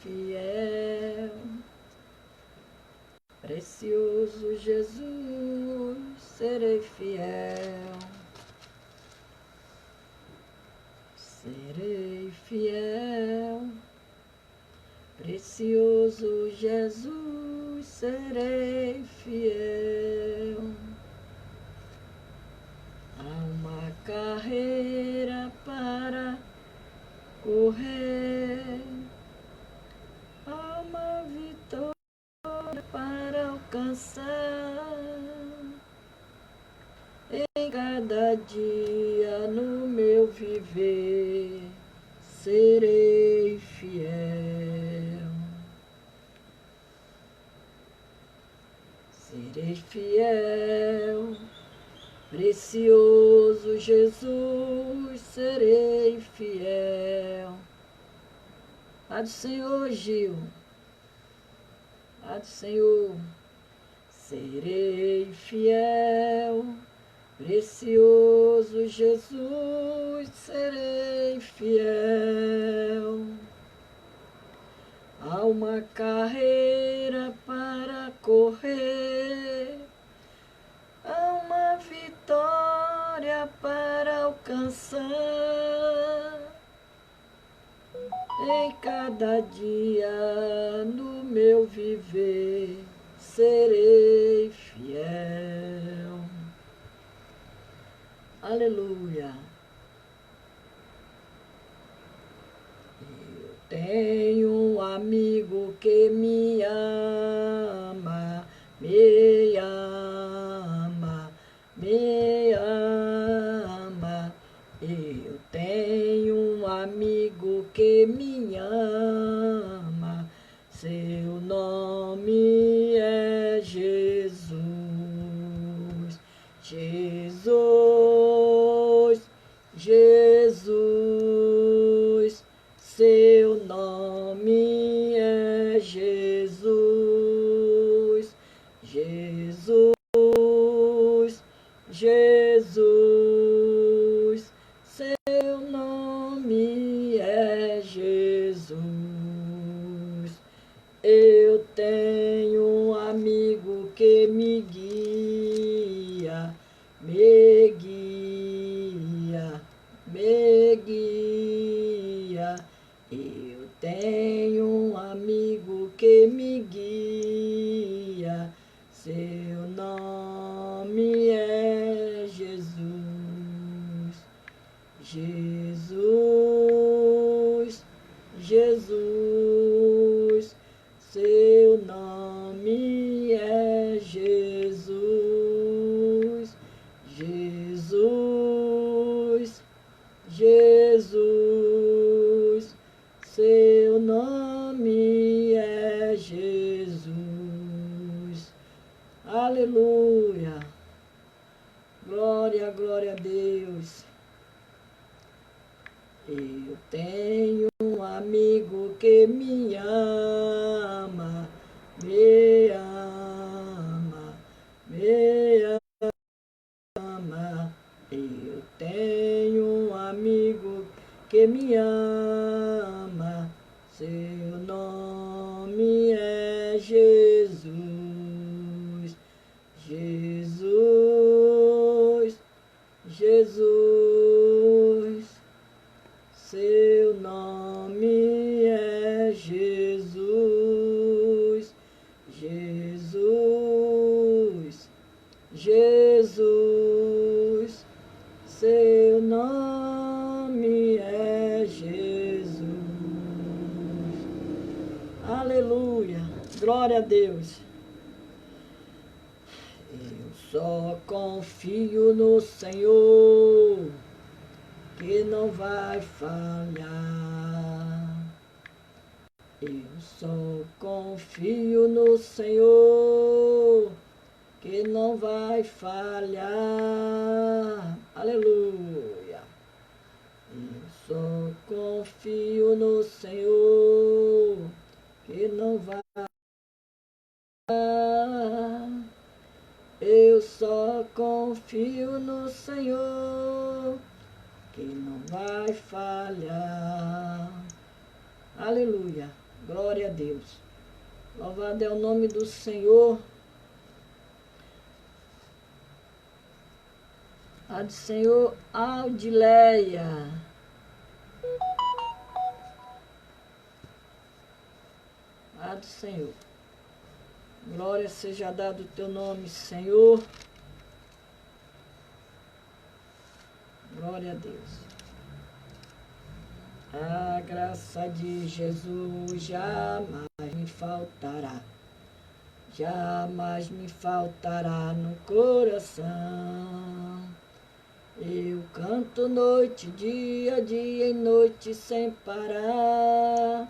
fiel. Precioso Jesus, serei fiel. Serei fiel. Precioso Jesus, serei fiel. Há uma carreira para correr, há uma vitória para alcançar. Em cada dia no meu viver, serei fiel. Serei fiel. Precioso Jesus, serei fiel. A do Senhor, Gil. A do Senhor. Serei fiel. Precioso Jesus, serei fiel. Há uma carreira para correr, há uma vitória para alcançar. Em cada dia no meu viver, serei fiel. Aleluia. Eu tenho um amigo que me ama, me ama, me ama. Eu tenho um amigo que me ama, seu nome é Jesus. Jesus, Jesus, seu nome é Jesus. Jesus, Jesus, seu nome é Jesus. Eu tenho um amigo que me guia, me guia, me guia. Eu tenho um amigo que me guia, seu nome é Jesus. Jesus, Jesus, seu nome é Jesus. Jesus, Jesus, seu nome é Jesus. Aleluia. Glória, glória a Deus. Eu tenho um amigo que me ama, me ama, me ama. Eu tenho um amigo que me ama, seu nome é Jesus. Jesus, Jesus, seu nome é Jesus. Jesus, Jesus, seu nome é Jesus. Aleluia, glória a Deus. Eu só confio no Senhor, que não vai falhar. Eu só confio no Senhor, que não vai falhar. Aleluia. Eu só confio no Senhor, que não vai falhar. Eu só confio no Senhor, que não vai falhar. Aleluia. Glória a Deus. Louvado é o nome do Senhor. A do Senhor Aldileia. A do Senhor. Glória seja dado o teu nome, Senhor. Glória a Deus. A graça de Jesus jamais me faltará. Jamais me faltará no coração. Eu canto noite, dia e noite sem parar.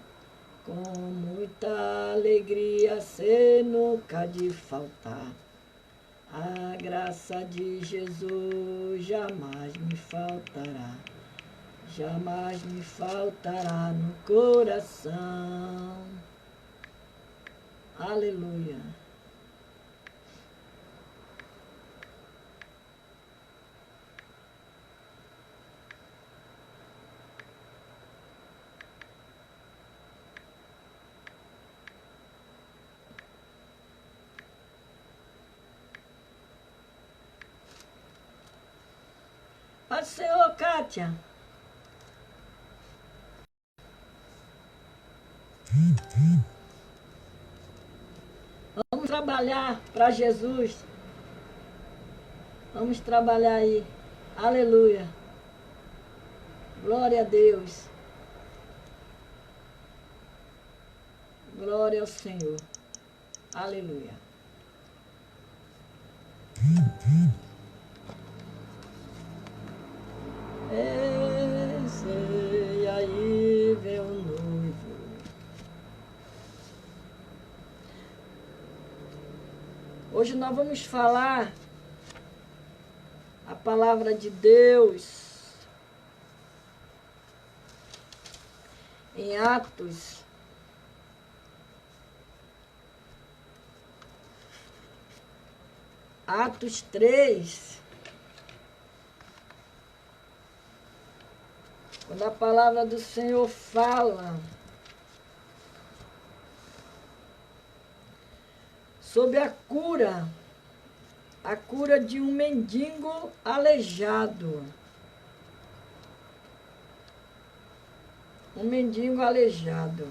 Com muita alegria, sem nunca de faltar. A graça de Jesus jamais me faltará. Jamais me faltará no coração. Aleluia. Paz do Senhor, Kátia. Vamos trabalhar para Jesus. Vamos trabalhar aí. Aleluia. Glória a Deus. Glória ao Senhor. Aleluia. Esse aí vem o noivo. Hoje nós vamos falar a palavra de Deus em Atos. Atos 3. Quando a palavra do Senhor fala sobre a cura de um mendigo aleijado. Um mendigo aleijado.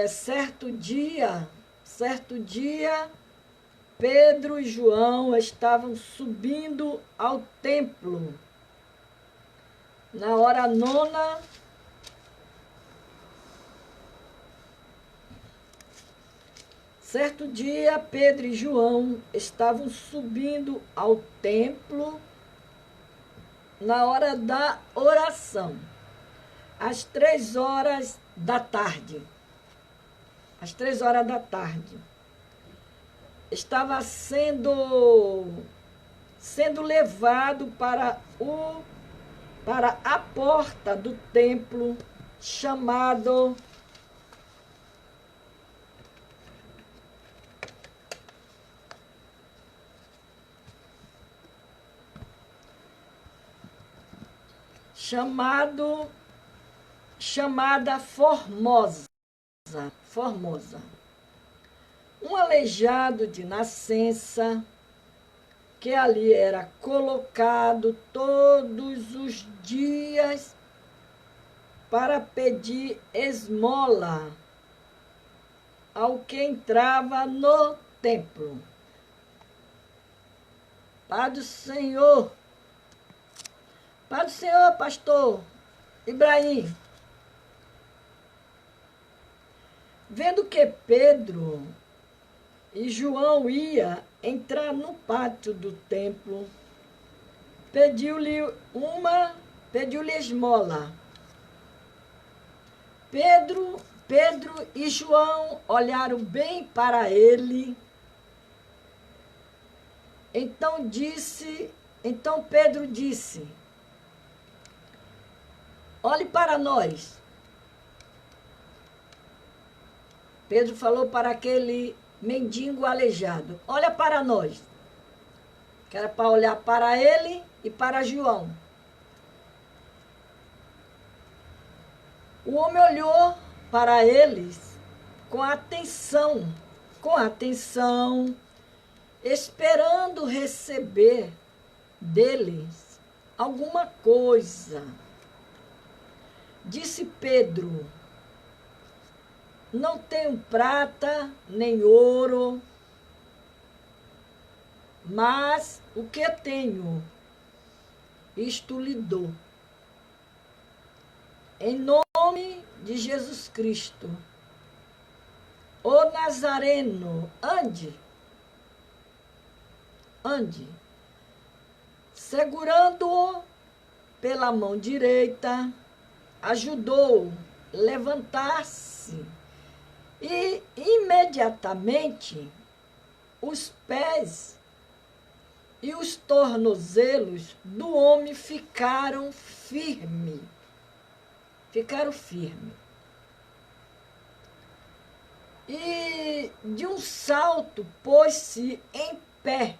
Certo dia, Pedro e João estavam subindo ao templo. Na hora nona, certo dia, Pedro e João estavam subindo ao templo na hora da oração, às 3 horas da tarde. Às 3 horas da tarde. Estava sendo levado para a porta do templo chamado chamada Formosa. Um aleijado de nascença que ali era colocado todos os dias para pedir esmola ao que entrava no templo. Paz do Senhor, pastor Ibrahim. Vendo que Pedro e João ia entrar no pátio do templo, pediu-lhe esmola. Pedro e João olharam bem para ele. Então Pedro disse: olhe para nós. Pedro falou para aquele mendigo aleijado: olha para nós. Que era para olhar para ele e para João. O homem olhou para eles com atenção, esperando receber deles alguma coisa. Disse Pedro: não tenho prata nem ouro, mas o que tenho, isto lhe dou. Em nome de Jesus Cristo, o Nazareno, ande. Segurando-o pela mão direita, ajudou-o a levantar-se e imediatamente os pés e os tornozelos do homem ficaram firmes. E de um salto pôs-se em pé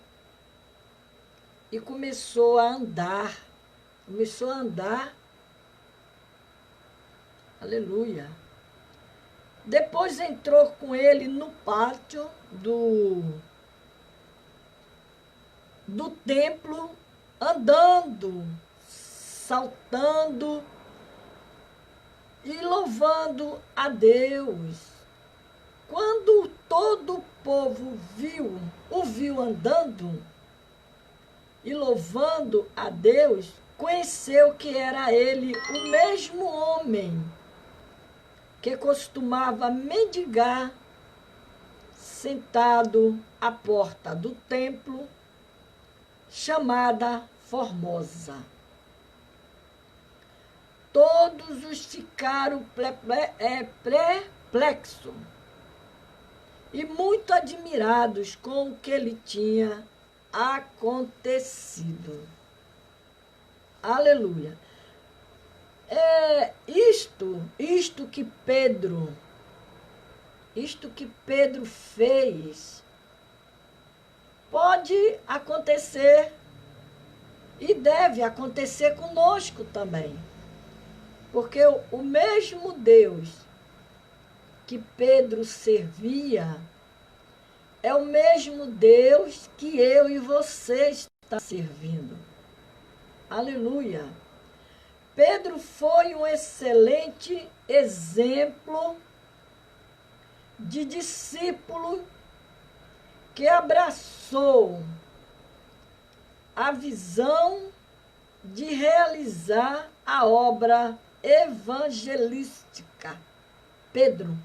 e começou a andar. Aleluia. Depois entrou com ele no pátio do templo, andando, saltando e louvando a Deus. Quando todo o povo o viu andando e louvando a Deus, conheceu que era ele o mesmo homem que costumava mendigar sentado à porta do templo, chamada Formosa. Todos os ficaram perplexos e muito admirados com o que lhe tinha acontecido. Aleluia. Isto que Pedro fez pode acontecer e deve acontecer conosco também. Porque o mesmo Deus que Pedro servia é o mesmo Deus que eu e você está servindo. Aleluia. Pedro foi um excelente exemplo de discípulo que abraçou a visão de realizar a obra evangelística. Pedro,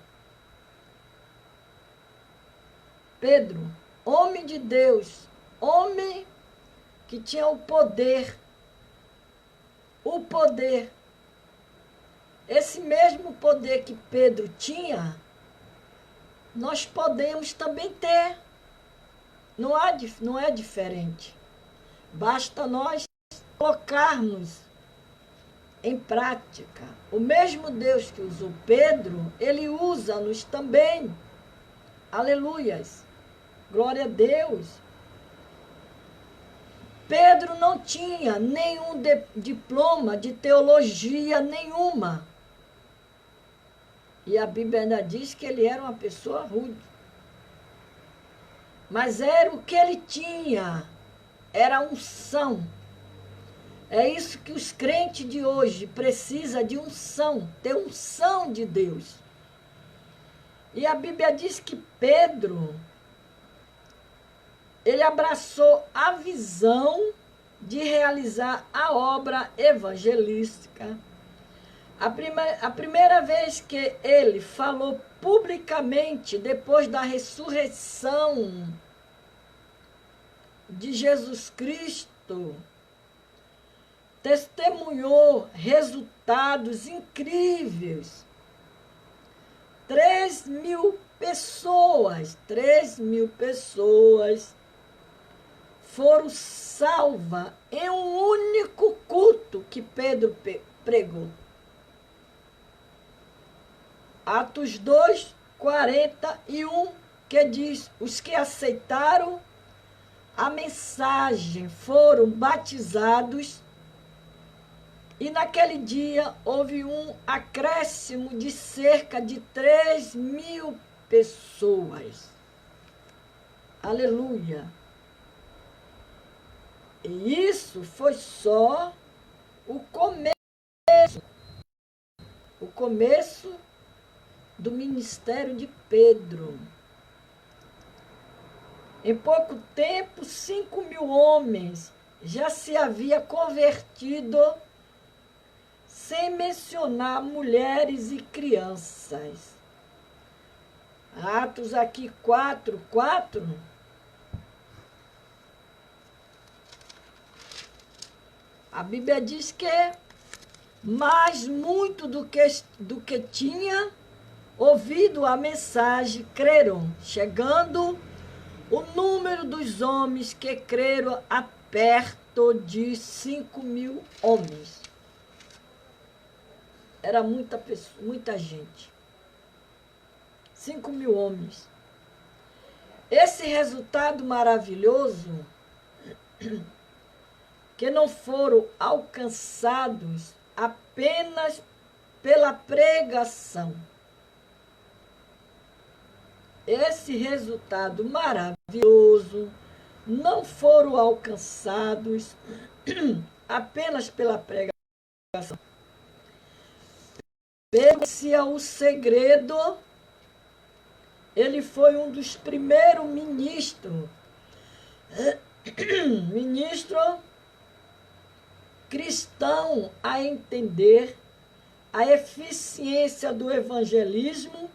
homem de Deus, homem que tinha o poder, esse mesmo poder que Pedro tinha, nós podemos também ter. Não é diferente. Basta nós colocarmos em prática. O mesmo Deus que usou Pedro, ele usa-nos também. Aleluias. Glória a Deus. Pedro não tinha nenhum diploma de teologia nenhuma. E a Bíblia ainda diz que ele era uma pessoa rude. Mas era o que ele tinha. Era unção. É isso que os crentes de hoje precisam de unção. Ter unção de Deus. E a Bíblia diz que Pedro, ele abraçou a visão de realizar a obra evangelística. A primeira vez que ele falou publicamente, depois da ressurreição de Jesus Cristo, testemunhou resultados incríveis. 3.000 pessoas foram salvas em um único culto que Pedro pregou. Atos 2, 41, que diz: os que aceitaram a mensagem foram batizados E naquele dia houve um acréscimo de cerca de 3.000 pessoas. Aleluia! E isso foi só o começo do ministério de Pedro. Em pouco tempo, 5.000 homens já se havia convertido, sem mencionar mulheres e crianças. Atos aqui 4:4. A Bíblia diz que mais muito do que tinha ouvido a mensagem, creram, chegando o número dos homens que creram a perto de 5.000 homens. Era muita gente. 5.000 homens. Esse resultado maravilhoso, que não foram alcançados apenas pela pregação. Esse resultado maravilhoso não foram alcançados apenas pela pregação. Conhecia o segredo, ele foi um dos primeiros ministro cristão a entender a eficiência do evangelismo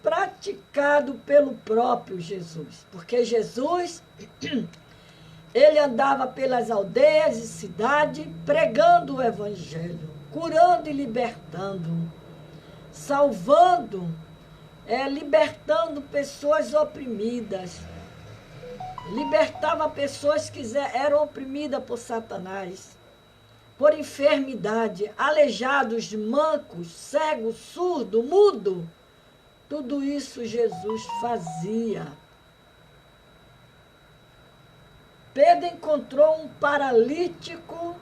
praticado pelo próprio Jesus. Porque Jesus, ele andava pelas aldeias e cidades pregando o evangelho, curando e libertando, salvando, libertando pessoas oprimidas, libertava pessoas que eram oprimidas por Satanás, por enfermidade, aleijados, mancos, cegos, surdo, mudo. Tudo isso Jesus fazia. Pedro encontrou um paralítico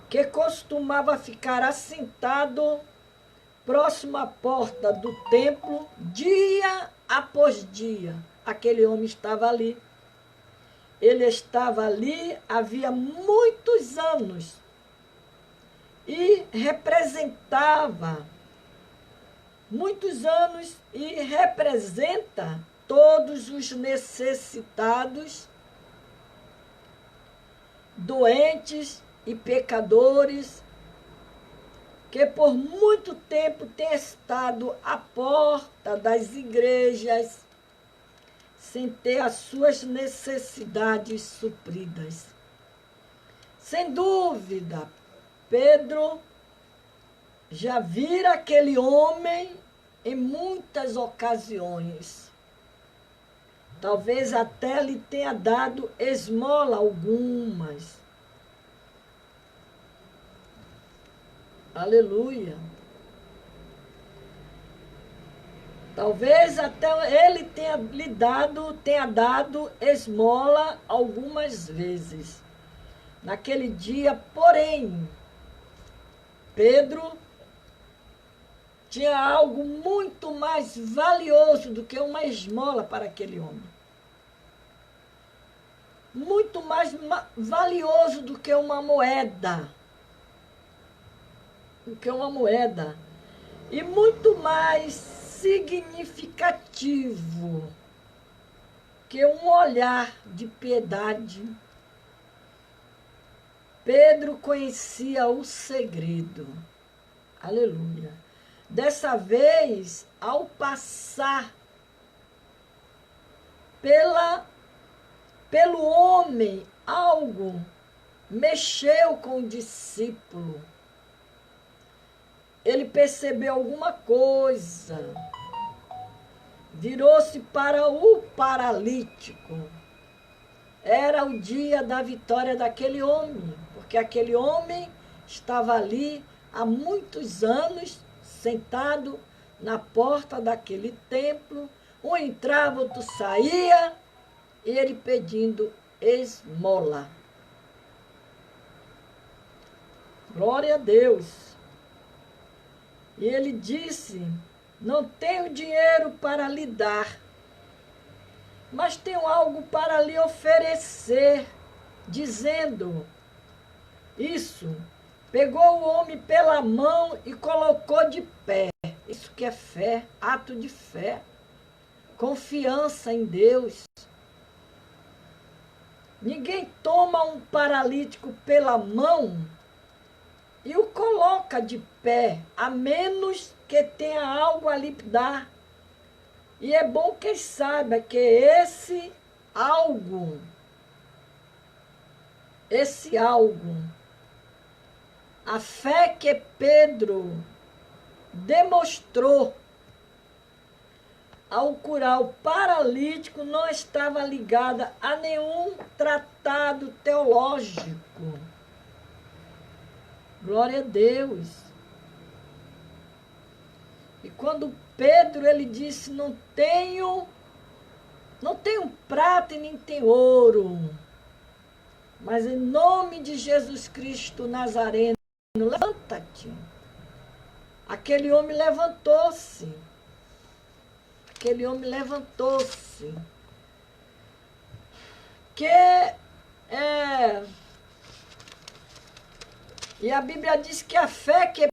que costumava ficar assentado próximo à porta do templo, dia após dia. Aquele homem estava ali. Ele estava ali havia muitos anos e representava todos os necessitados, doentes e pecadores, que por muito tempo tem estado à porta das igrejas sem ter as suas necessidades supridas. Sem dúvida, Pedro já vira aquele homem em muitas ocasiões. Talvez até lhe tenha dado esmola algumas. Aleluia. Talvez até ele tenha dado esmola algumas vezes. Naquele dia, porém, Pedro tinha algo muito mais valioso do que uma esmola para aquele homem. Muito mais valioso do que uma moeda. E muito mais significativo que um olhar de piedade. Pedro conhecia o segredo. Aleluia. Dessa vez, ao passar pelo homem, algo mexeu com o discípulo. Ele percebeu alguma coisa. Virou-se para o paralítico. Era o dia da vitória daquele homem, porque aquele homem estava ali há muitos anos, sentado na porta daquele templo, um entrava, outro saía, e ele pedindo esmola. Glória a Deus. E ele disse: não tenho dinheiro para lhe dar, mas tenho algo para lhe oferecer. Dizendo isso, pegou o homem pela mão e colocou de pé. Isso que é fé, ato de fé, confiança em Deus. Ninguém toma um paralítico pela mão e o coloca de pé, a menos que tenha algo a lhe dar. E é bom que saiba que esse algo, a fé que Pedro demonstrou ao curar o paralítico, não estava ligada a nenhum tratado teológico. Glória a Deus. E quando Pedro, ele disse: não tenho prata e nem tenho ouro, mas em nome de Jesus Cristo Nazareno, levanta-te. Aquele homem levantou-se. E a Bíblia diz que a fé que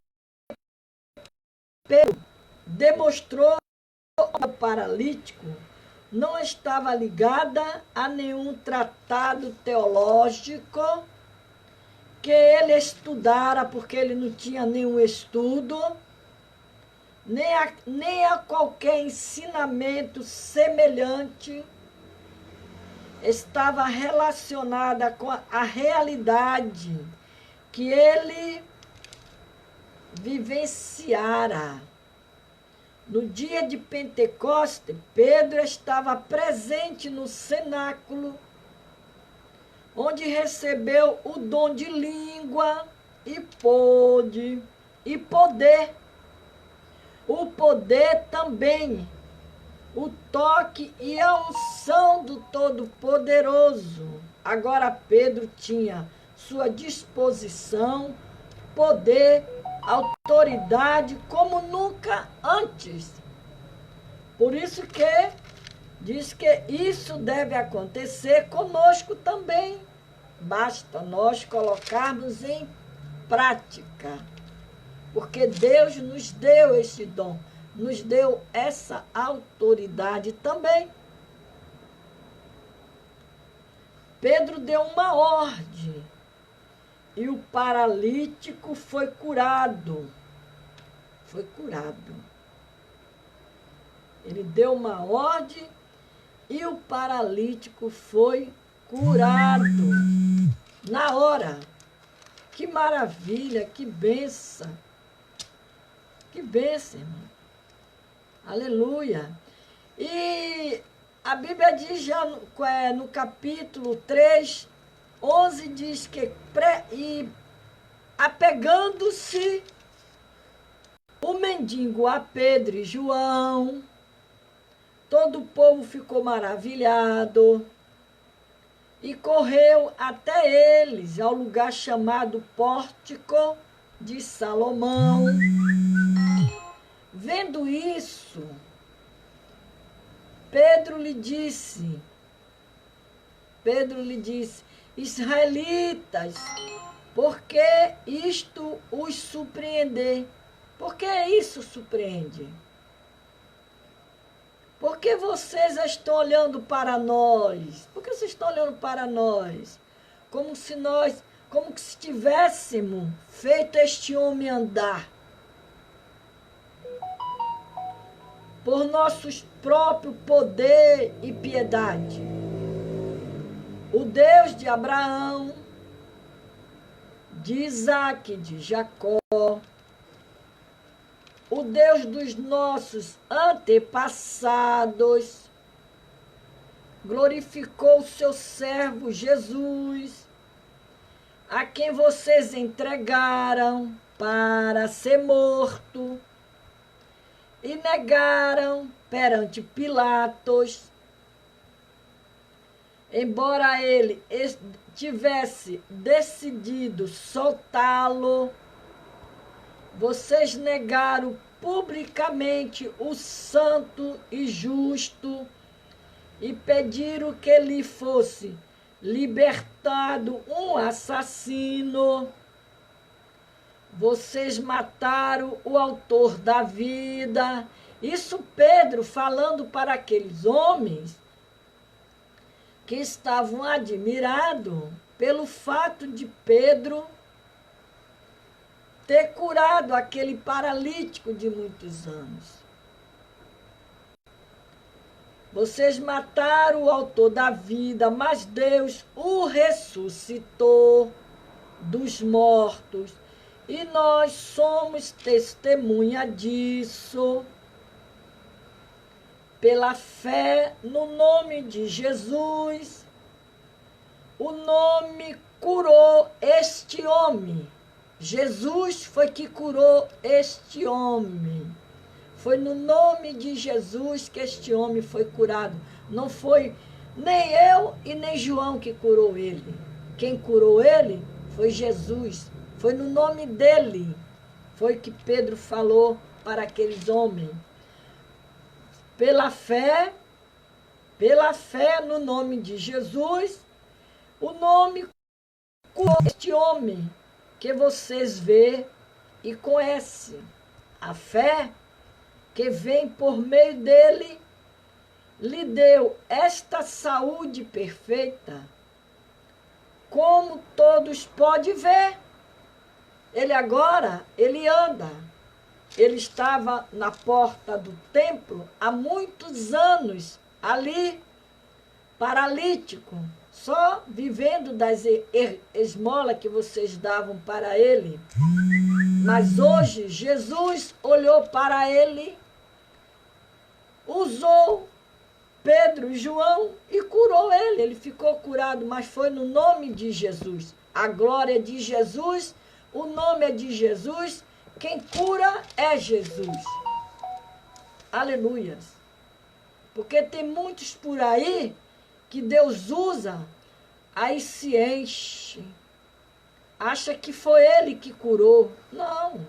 Pedro demonstrou ao paralítico não estava ligada a nenhum tratado teológico que ele estudara, porque ele não tinha nenhum estudo, nem a qualquer ensinamento semelhante. Estava relacionada com a realidade que ele vivenciara. No dia de Pentecostes, Pedro estava presente no cenáculo, onde recebeu o dom de língua e poder. O poder também, o toque e a unção do Todo-Poderoso. Agora Pedro tinha sua disposição, poder, autoridade como nunca antes. Por isso que diz que isso deve acontecer conosco também. Basta nós colocarmos em prática. Porque Deus nos deu esse dom, nos deu essa autoridade também. Pedro deu uma ordem e o paralítico foi curado. Foi curado. Ele deu uma ordem e o paralítico foi curado. Na hora. Que maravilha, que bênção. Que bênção, irmão. Aleluia. E a Bíblia diz já no capítulo 3, 11, diz que apegando-se o mendigo a Pedro e João, todo o povo ficou maravilhado e correu até eles, ao lugar chamado Pórtico de Salomão. Vendo isso, Pedro lhe disse, israelitas, por que isto os surpreender? Por que isso surpreende? Por que vocês estão olhando para nós? Por que vocês estão olhando para nós? Como se tivéssemos feito este homem andar por nossos próprios poder e piedade. O Deus de Abraão, de Isaque, de Jacó, o Deus dos nossos antepassados, glorificou o seu servo Jesus, a quem vocês entregaram para ser morto e negaram perante Pilatos. embora ele tivesse decidido soltá-lo, vocês negaram publicamente o santo e justo e pediram que lhe fosse libertado um assassino. Vocês mataram o autor da vida. Isso Pedro falando para aqueles homens que estavam admirados pelo fato de Pedro ter curado aquele paralítico de muitos anos. Vocês mataram o autor da vida, mas Deus o ressuscitou dos mortos. E nós somos testemunha disso. Pela fé no nome de Jesus, o nome curou este homem. Jesus foi que curou este homem. Foi no nome de Jesus que este homem foi curado. Não foi nem eu e nem João que curou ele. Quem curou ele foi Jesus. Foi no nome dele. Foi que Pedro falou para aqueles homens. Pela fé no nome de Jesus, o nome curou este homem que vocês vê e conhecem. A fé que vem por meio dele lhe deu esta saúde perfeita, como todos podem ver. Ele agora, ele anda. Ele estava na porta do templo há muitos anos, ali, paralítico, só vivendo das esmolas que vocês davam para ele. Mas hoje, Jesus olhou para ele, usou Pedro e João e curou ele. Ele ficou curado, mas foi no nome de Jesus. A glória é de Jesus, o nome é de Jesus. Quem cura é Jesus. Aleluias. Porque tem muitos por aí que Deus usa, aí se enche. Acha que foi ele que curou. Não.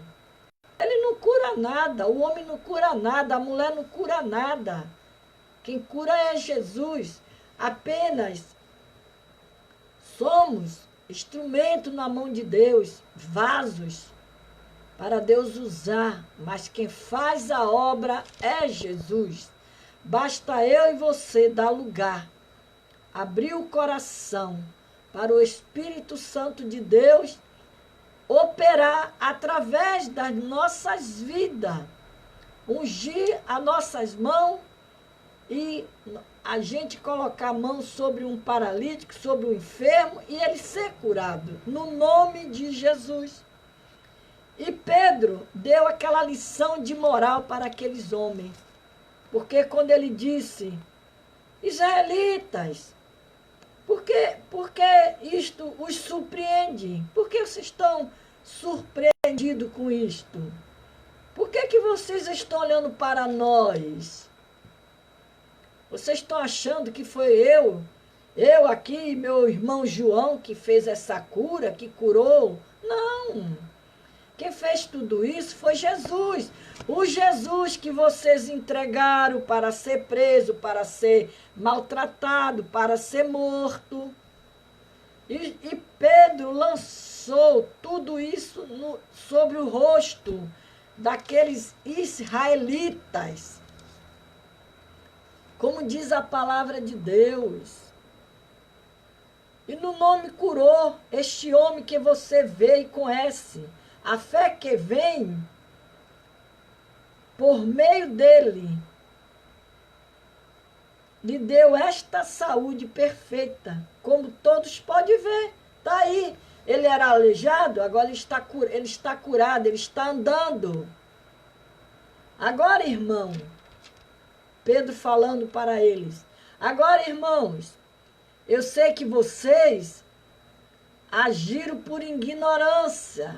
Ele não cura nada. O homem não cura nada. A mulher não cura nada. Quem cura é Jesus. Apenas somos instrumento na mão de Deus, vasos para Deus usar, mas quem faz a obra é Jesus. Basta eu e você dar lugar, abrir o coração para o Espírito Santo de Deus operar através das nossas vidas, ungir as nossas mãos e a gente colocar a mão sobre um paralítico, sobre um enfermo e ele ser curado, no nome de Jesus. E Pedro deu aquela lição de moral para aqueles homens. Porque quando ele disse, israelitas, por que isto os surpreende? Por que vocês estão surpreendidos com isto? Por que vocês estão olhando para nós? Vocês estão achando que foi eu aqui, meu irmão João, que fez essa cura, que curou? Não. Quem fez tudo isso foi Jesus. O Jesus que vocês entregaram para ser preso, para ser maltratado, para ser morto. E Pedro lançou tudo isso sobre o rosto daqueles israelitas. Como diz a palavra de Deus. E no nome curou este homem que você vê e conhece. A fé que vem por meio dele lhe deu esta saúde perfeita, como todos podem ver. Está aí. Ele era aleijado, agora ele está curado, ele está andando. Agora, irmão, Pedro falando para eles, agora, irmãos, eu sei que vocês agiram por ignorância,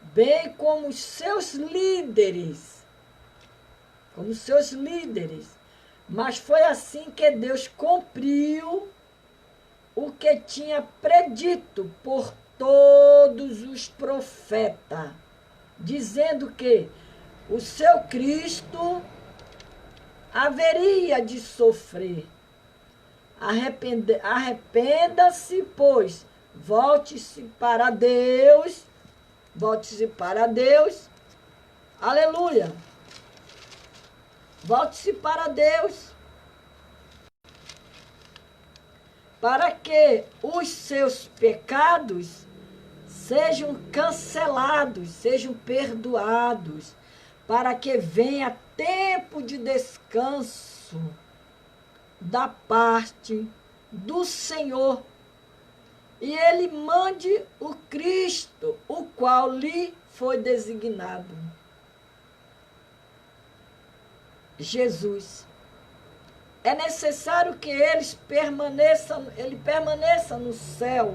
bem como os seus líderes. Mas foi assim que Deus cumpriu o que tinha predito por todos os profetas, dizendo que o seu Cristo haveria de sofrer. Arrependa-se, pois, volte-se para Deus, aleluia, volte-se para Deus, para que os seus pecados sejam cancelados, sejam perdoados, para que venha tempo de descanso da parte do Senhor, e ele mande o Cristo, o qual lhe foi designado. Jesus. É necessário que ele permaneça no céu,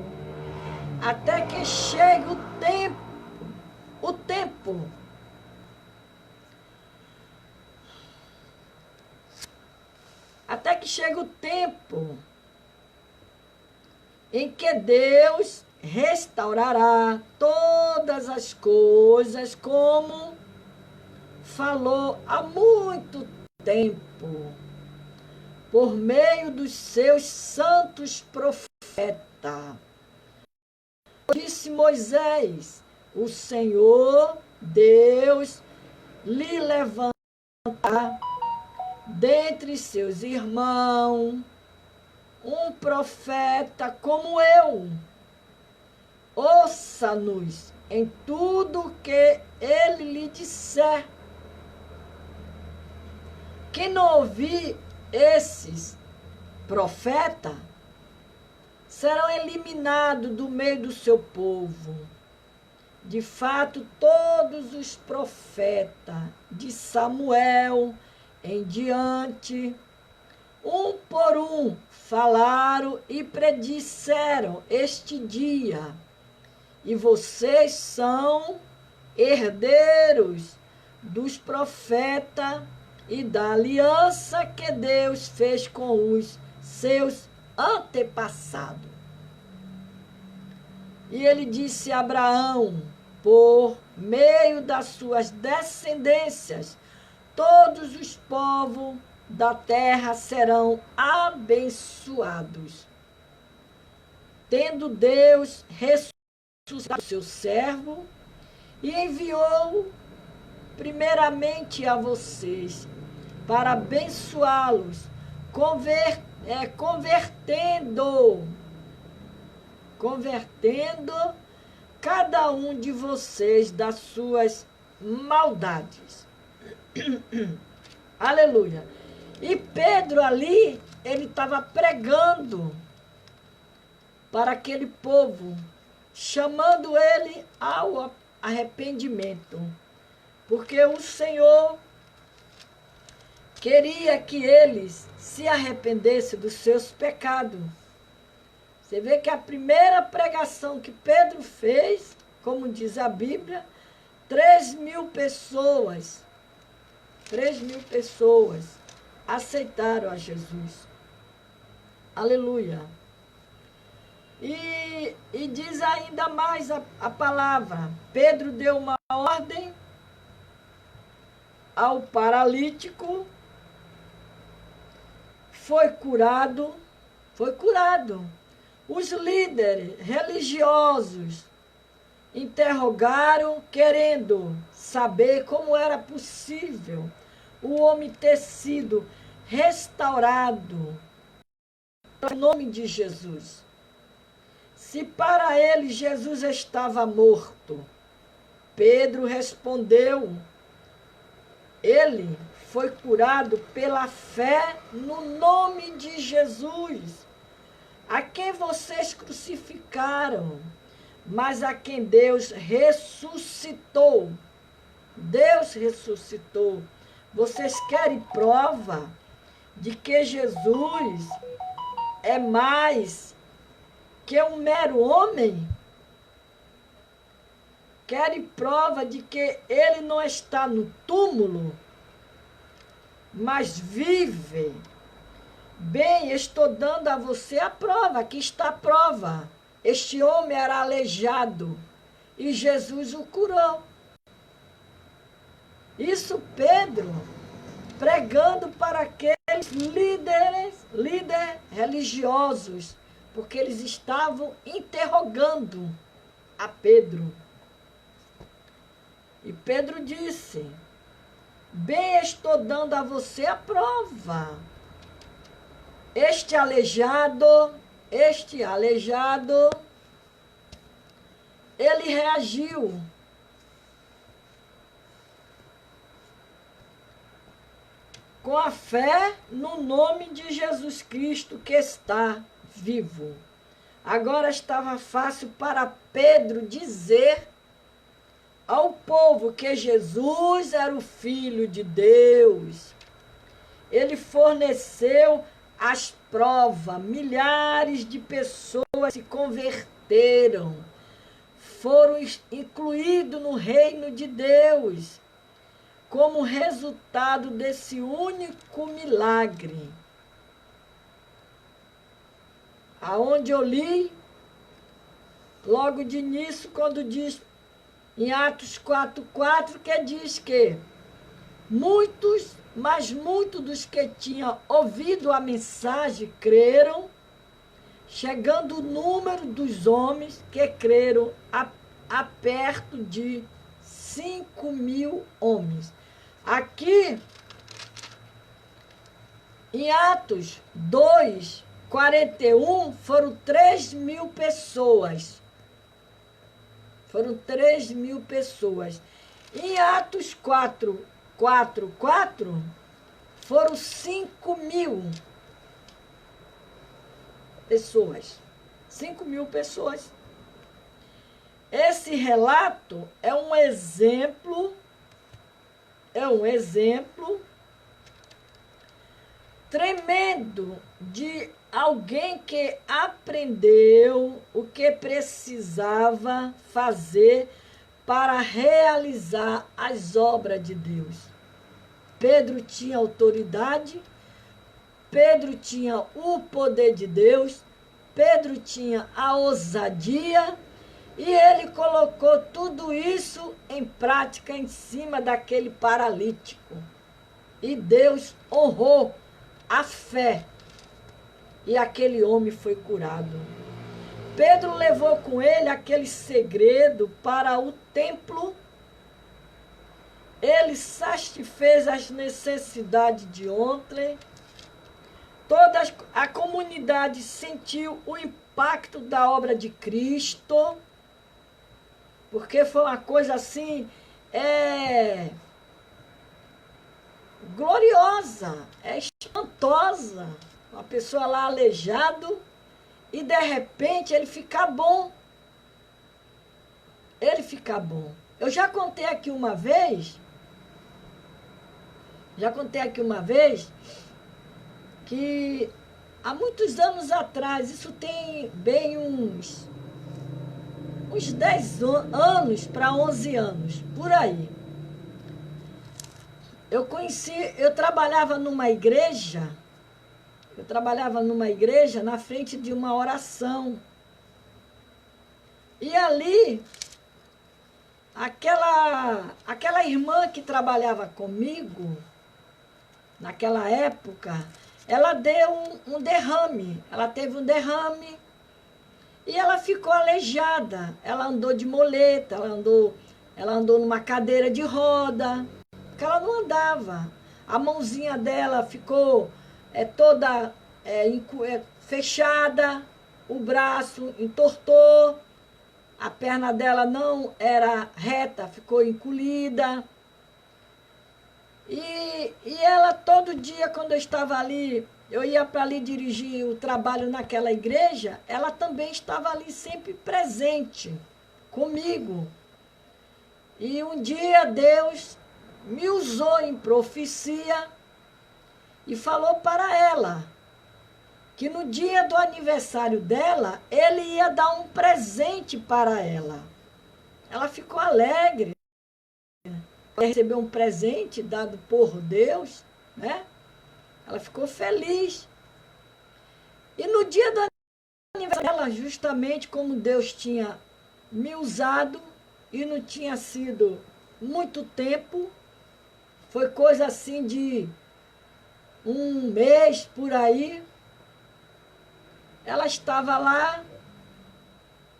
até que chegue o tempo. Até que chegue o tempo em que Deus restaurará todas as coisas, como falou há muito tempo, por meio dos seus santos profetas. Disse Moisés: o Senhor Deus lhe levantará dentre seus irmãos um profeta como eu. Ouça-nos em tudo que ele lhe disser. Quem não ouvir esses profetas serão eliminados do meio do seu povo. De fato, todos os profetas de Samuel em diante, um por um, falaram e predisseram este dia. E vocês são herdeiros dos profetas e da aliança que Deus fez com os seus antepassados. E ele disse a Abraão: por meio das suas descendências, todos os povos da terra serão abençoados. Tendo Deus ressuscitado seu servo, e enviou primeiramente a vocês, para abençoá-los, convertendo cada um de vocês das suas maldades. Aleluia. E Pedro ali, ele estava pregando para aquele povo, chamando ele ao arrependimento, porque o Senhor queria que eles se arrependessem dos seus pecados. Você vê que a primeira pregação que Pedro fez, como diz a Bíblia, 3.000 pessoas aceitaram a Jesus. Aleluia. E diz ainda mais a palavra. Pedro deu uma ordem ao paralítico, foi curado. Os líderes religiosos interrogaram, querendo saber como era possível o homem ter sido restaurado em nome de Jesus. Se para ele Jesus estava morto, Pedro respondeu: ele foi curado pela fé no nome de Jesus, a quem vocês crucificaram, mas a quem Deus ressuscitou. Deus ressuscitou. Vocês querem prova de que Jesus é mais que um mero homem? Querem prova de que ele não está no túmulo, mas vive? Bem, estou dando a você a prova, aqui está a prova. Este homem era aleijado e Jesus o curou. Isso Pedro pregando para aqueles líderes religiosos, porque eles estavam interrogando a Pedro. E Pedro disse: bem, estou dando a você a prova. Este aleijado, ele reagiu. Com a fé no nome de Jesus Cristo que está vivo. Agora estava fácil para Pedro dizer ao povo que Jesus era o Filho de Deus. Ele forneceu as provas. Milhares de pessoas se converteram, foram incluídos no reino de Deus, como resultado desse único milagre. Aonde eu li, logo de início, quando diz em Atos 4:4, que diz que muitos, mas muitos dos que tinham ouvido a mensagem creram, chegando o número dos homens que creram a perto de 5.000 homens. Aqui, em Atos 2:41, foram 3.000 pessoas. Foram 3.000 pessoas. Em Atos 4:4, foram 5.000 pessoas. 5.000 pessoas. Esse relato é um exemplo tremendo de alguém que aprendeu o que precisava fazer para realizar as obras de Deus. Pedro tinha autoridade, Pedro tinha o poder de Deus, Pedro tinha a ousadia, e ele colocou tudo isso em prática em cima daquele paralítico. E Deus honrou a fé. E aquele homem foi curado. Pedro levou com ele aquele segredo para o templo. Ele satisfez as necessidades de ontem. Toda a comunidade sentiu o impacto da obra de Cristo. Porque foi uma coisa assim, gloriosa, espantosa. Uma pessoa lá aleijado e de repente ele fica bom. Ele fica bom. Eu já contei aqui uma vez que há muitos anos atrás, isso tem bem uns 10 anos para 11 anos, por aí. Eu trabalhava numa igreja na frente de uma oração. E ali, aquela irmã que trabalhava comigo, naquela época, ela deu um derrame. Ela teve um derrame e ela ficou aleijada. Ela andou de muleta, ela andou numa cadeira de roda, porque ela não andava. A mãozinha dela ficou toda fechada, o braço entortou, a perna dela não era reta, ficou encolhida. E ela todo dia, quando eu estava ali, eu ia para ali dirigir o trabalho naquela igreja, ela também estava ali sempre presente comigo. E um dia Deus me usou em profecia e falou para ela que no dia do aniversário dela, ele ia dar um presente para ela. Ela ficou alegre. Ela recebeu um presente dado por Deus, né? Ela ficou feliz. E no dia do aniversário dela, justamente como Deus tinha me usado, e não tinha sido muito tempo, foi coisa assim de um mês por aí, ela estava lá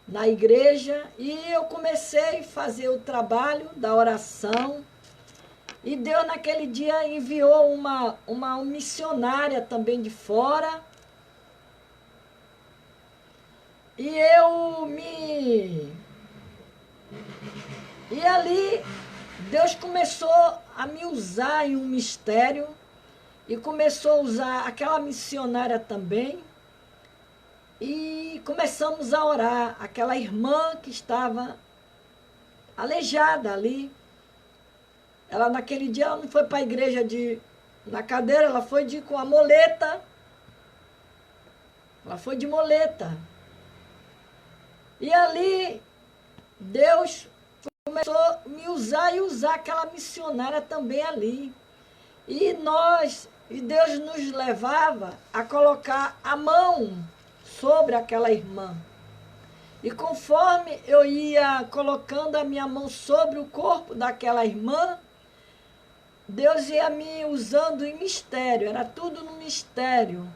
na igreja e eu comecei a fazer o trabalho da oração. E Deus naquele dia enviou uma missionária também de fora. E eu me... E ali Deus começou a me usar em um mistério. E começou a usar aquela missionária também. E começamos a orar. Aquela irmã que estava aleijada ali. Ela naquele dia ela não foi para a igreja na cadeira, ela foi com a moleta. Ela foi de moleta. E ali Deus começou a me usar e usar aquela missionária também ali. E Deus nos levava a colocar a mão sobre aquela irmã. E conforme eu ia colocando a minha mão sobre o corpo daquela irmã, Deus ia me usando em mistério, era tudo no mistério.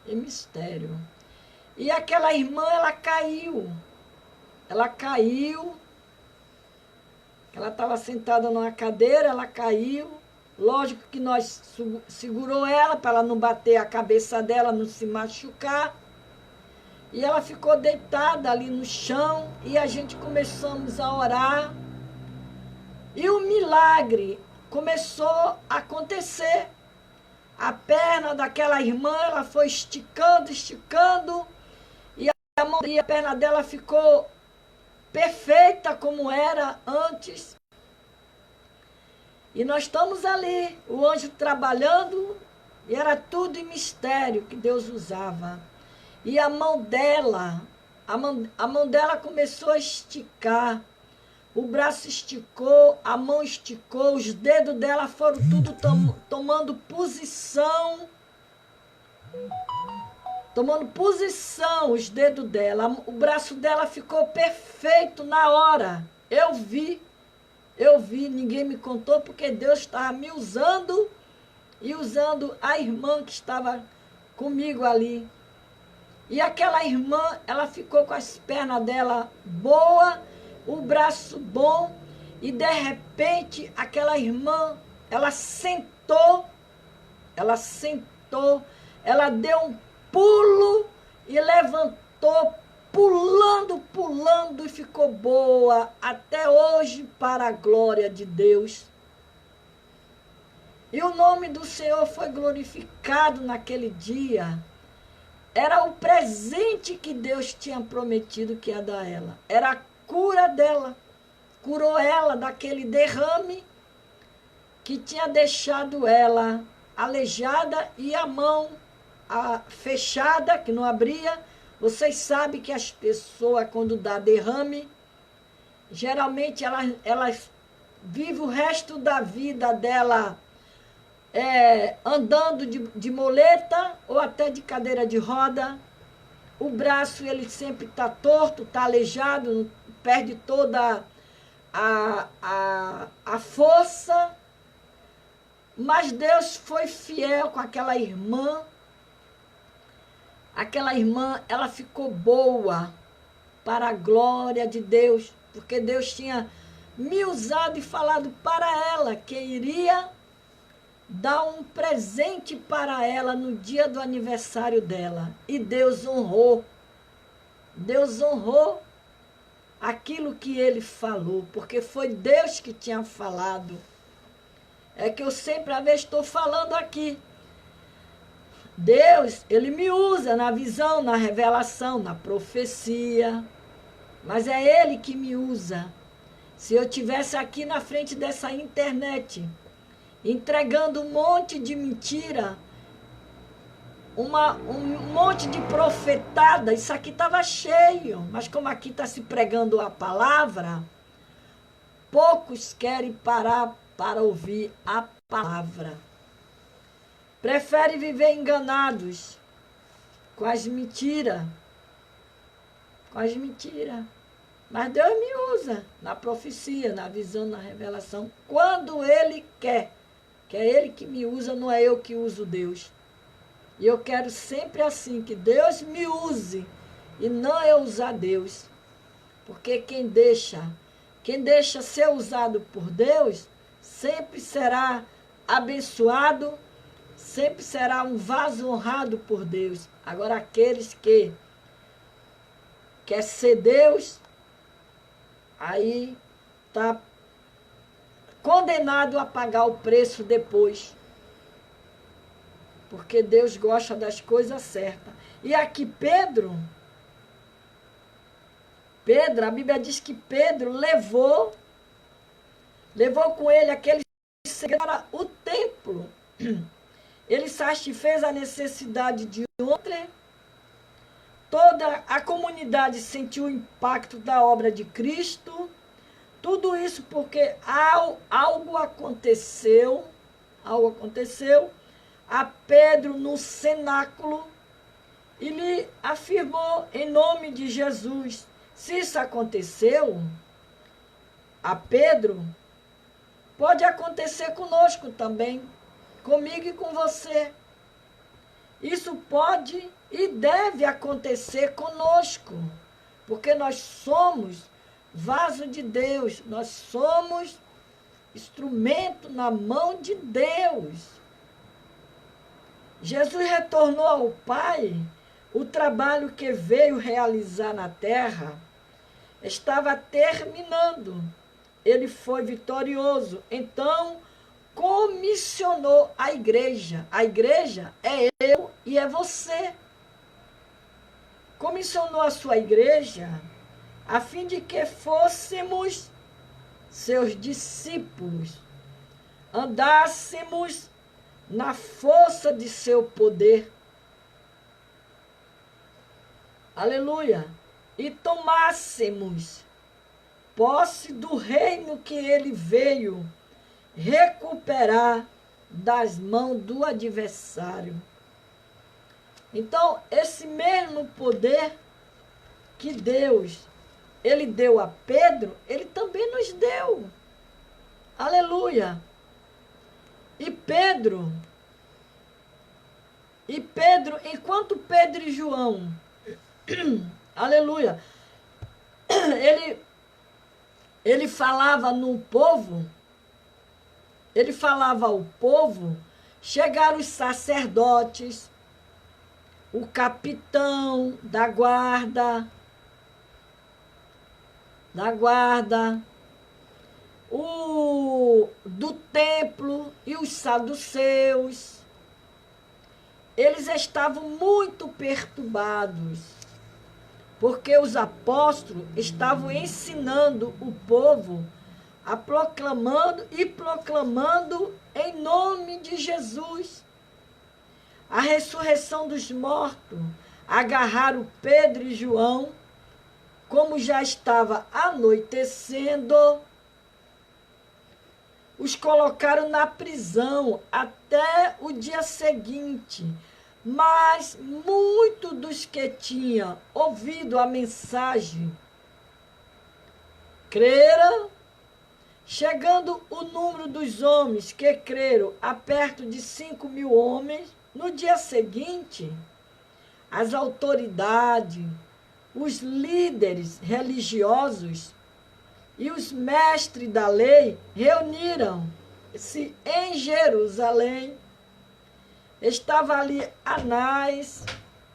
Em mistério. E aquela irmã, ela caiu. Ela estava sentada numa cadeira, ela caiu. Lógico que nós segurou ela para ela não bater a cabeça dela, não se machucar. E ela ficou deitada ali no chão e a gente começamos a orar. E o milagre começou a acontecer. A perna daquela irmã, ela foi esticando, esticando, e a perna dela ficou perfeita como era antes. E nós estamos ali, o anjo trabalhando, e era tudo em mistério que Deus usava. E a mão dela começou a esticar. O braço esticou, a mão esticou, os dedos dela foram tudo tomando posição. Tomando posição os dedos dela. O braço dela ficou perfeito na hora. Eu vi, ninguém me contou, porque Deus estava me usando e usando a irmã que estava comigo ali. E aquela irmã, ela ficou com as pernas dela boas, o braço bom, e de repente aquela irmã, ela sentou, ela deu um pulo e levantou, pulando e ficou boa até hoje para a glória de Deus. E o nome do Senhor foi glorificado naquele dia. Era o presente que Deus tinha prometido que ia dar a ela. Era a cura dela. Curou ela daquele derrame que tinha deixado ela aleijada e a mão fechada, que não abria. Vocês sabem que as pessoas, quando dá derrame, geralmente elas vivem o resto da vida dela andando de moleta ou até de cadeira de roda. O braço, ele sempre está torto, está aleijado, perde toda a força. Mas Deus foi fiel com aquela irmã. Aquela irmã, ela ficou boa para a glória de Deus, porque Deus tinha me usado e falado para ela que iria dar um presente para ela no dia do aniversário dela. E Deus honrou. Deus honrou aquilo que ele falou, porque foi Deus que tinha falado. É que eu sempre, às vezes, estou falando aqui. Deus, ele me usa na visão, na revelação, na profecia. Mas é ele que me usa. Se eu estivesse aqui na frente dessa internet, entregando um monte de mentira, um monte de profetada, isso aqui estava cheio. Mas como aqui está se pregando a palavra, poucos querem parar para ouvir a palavra. Prefere viver enganados com as mentiras. Com as mentiras. Mas Deus me usa na profecia, na visão, na revelação, quando Ele quer. Que é Ele que me usa, não é eu que uso Deus. E eu quero sempre assim, que Deus me use e não eu usar Deus. Porque quem deixa ser usado por Deus, sempre será abençoado, sempre será um vaso honrado por Deus. Agora, aqueles que quer ser Deus, aí está condenado a pagar o preço depois. Porque Deus gosta das coisas certas. E aqui Pedro, a Bíblia diz que Pedro levou com ele aquele segredo para o templo. Ele satisfez a necessidade de outrem. Toda a comunidade sentiu o impacto da obra de Cristo. Tudo isso porque algo aconteceu a Pedro no cenáculo e lhe afirmou em nome de Jesus. Se isso aconteceu a Pedro, pode acontecer conosco também, comigo e com você. Isso pode e deve acontecer conosco, porque nós somos vaso de Deus, nós somos instrumento na mão de Deus. Jesus retornou ao Pai, o trabalho que veio realizar na terra estava terminando. Ele foi vitorioso, então comissionou a igreja. A igreja é eu e é você. Comissionou a sua igreja a fim de que fôssemos seus discípulos, andássemos na força de seu poder. Aleluia! E tomássemos posse do reino que ele veio recuperar das mãos do adversário. Então, esse mesmo poder que Deus, ele deu a Pedro, ele também nos deu. Aleluia! E Pedro, enquanto Pedro e João, aleluia, ele falava no povo, ele falava ao povo, chegaram os sacerdotes, o capitão da guarda, o do templo e os saduceus. Eles estavam muito perturbados, porque os apóstolos estavam ensinando o povo a proclamando em nome de Jesus a ressurreição dos mortos. Agarraram Pedro e João, como já estava anoitecendo, os colocaram na prisão até o dia seguinte. Mas muitos dos que tinham ouvido a mensagem creram, chegando o número dos homens que creram a perto de 5.000 homens. No dia seguinte, as autoridades, os líderes religiosos e os mestres da lei reuniram-se em Jerusalém. Estava ali Anás,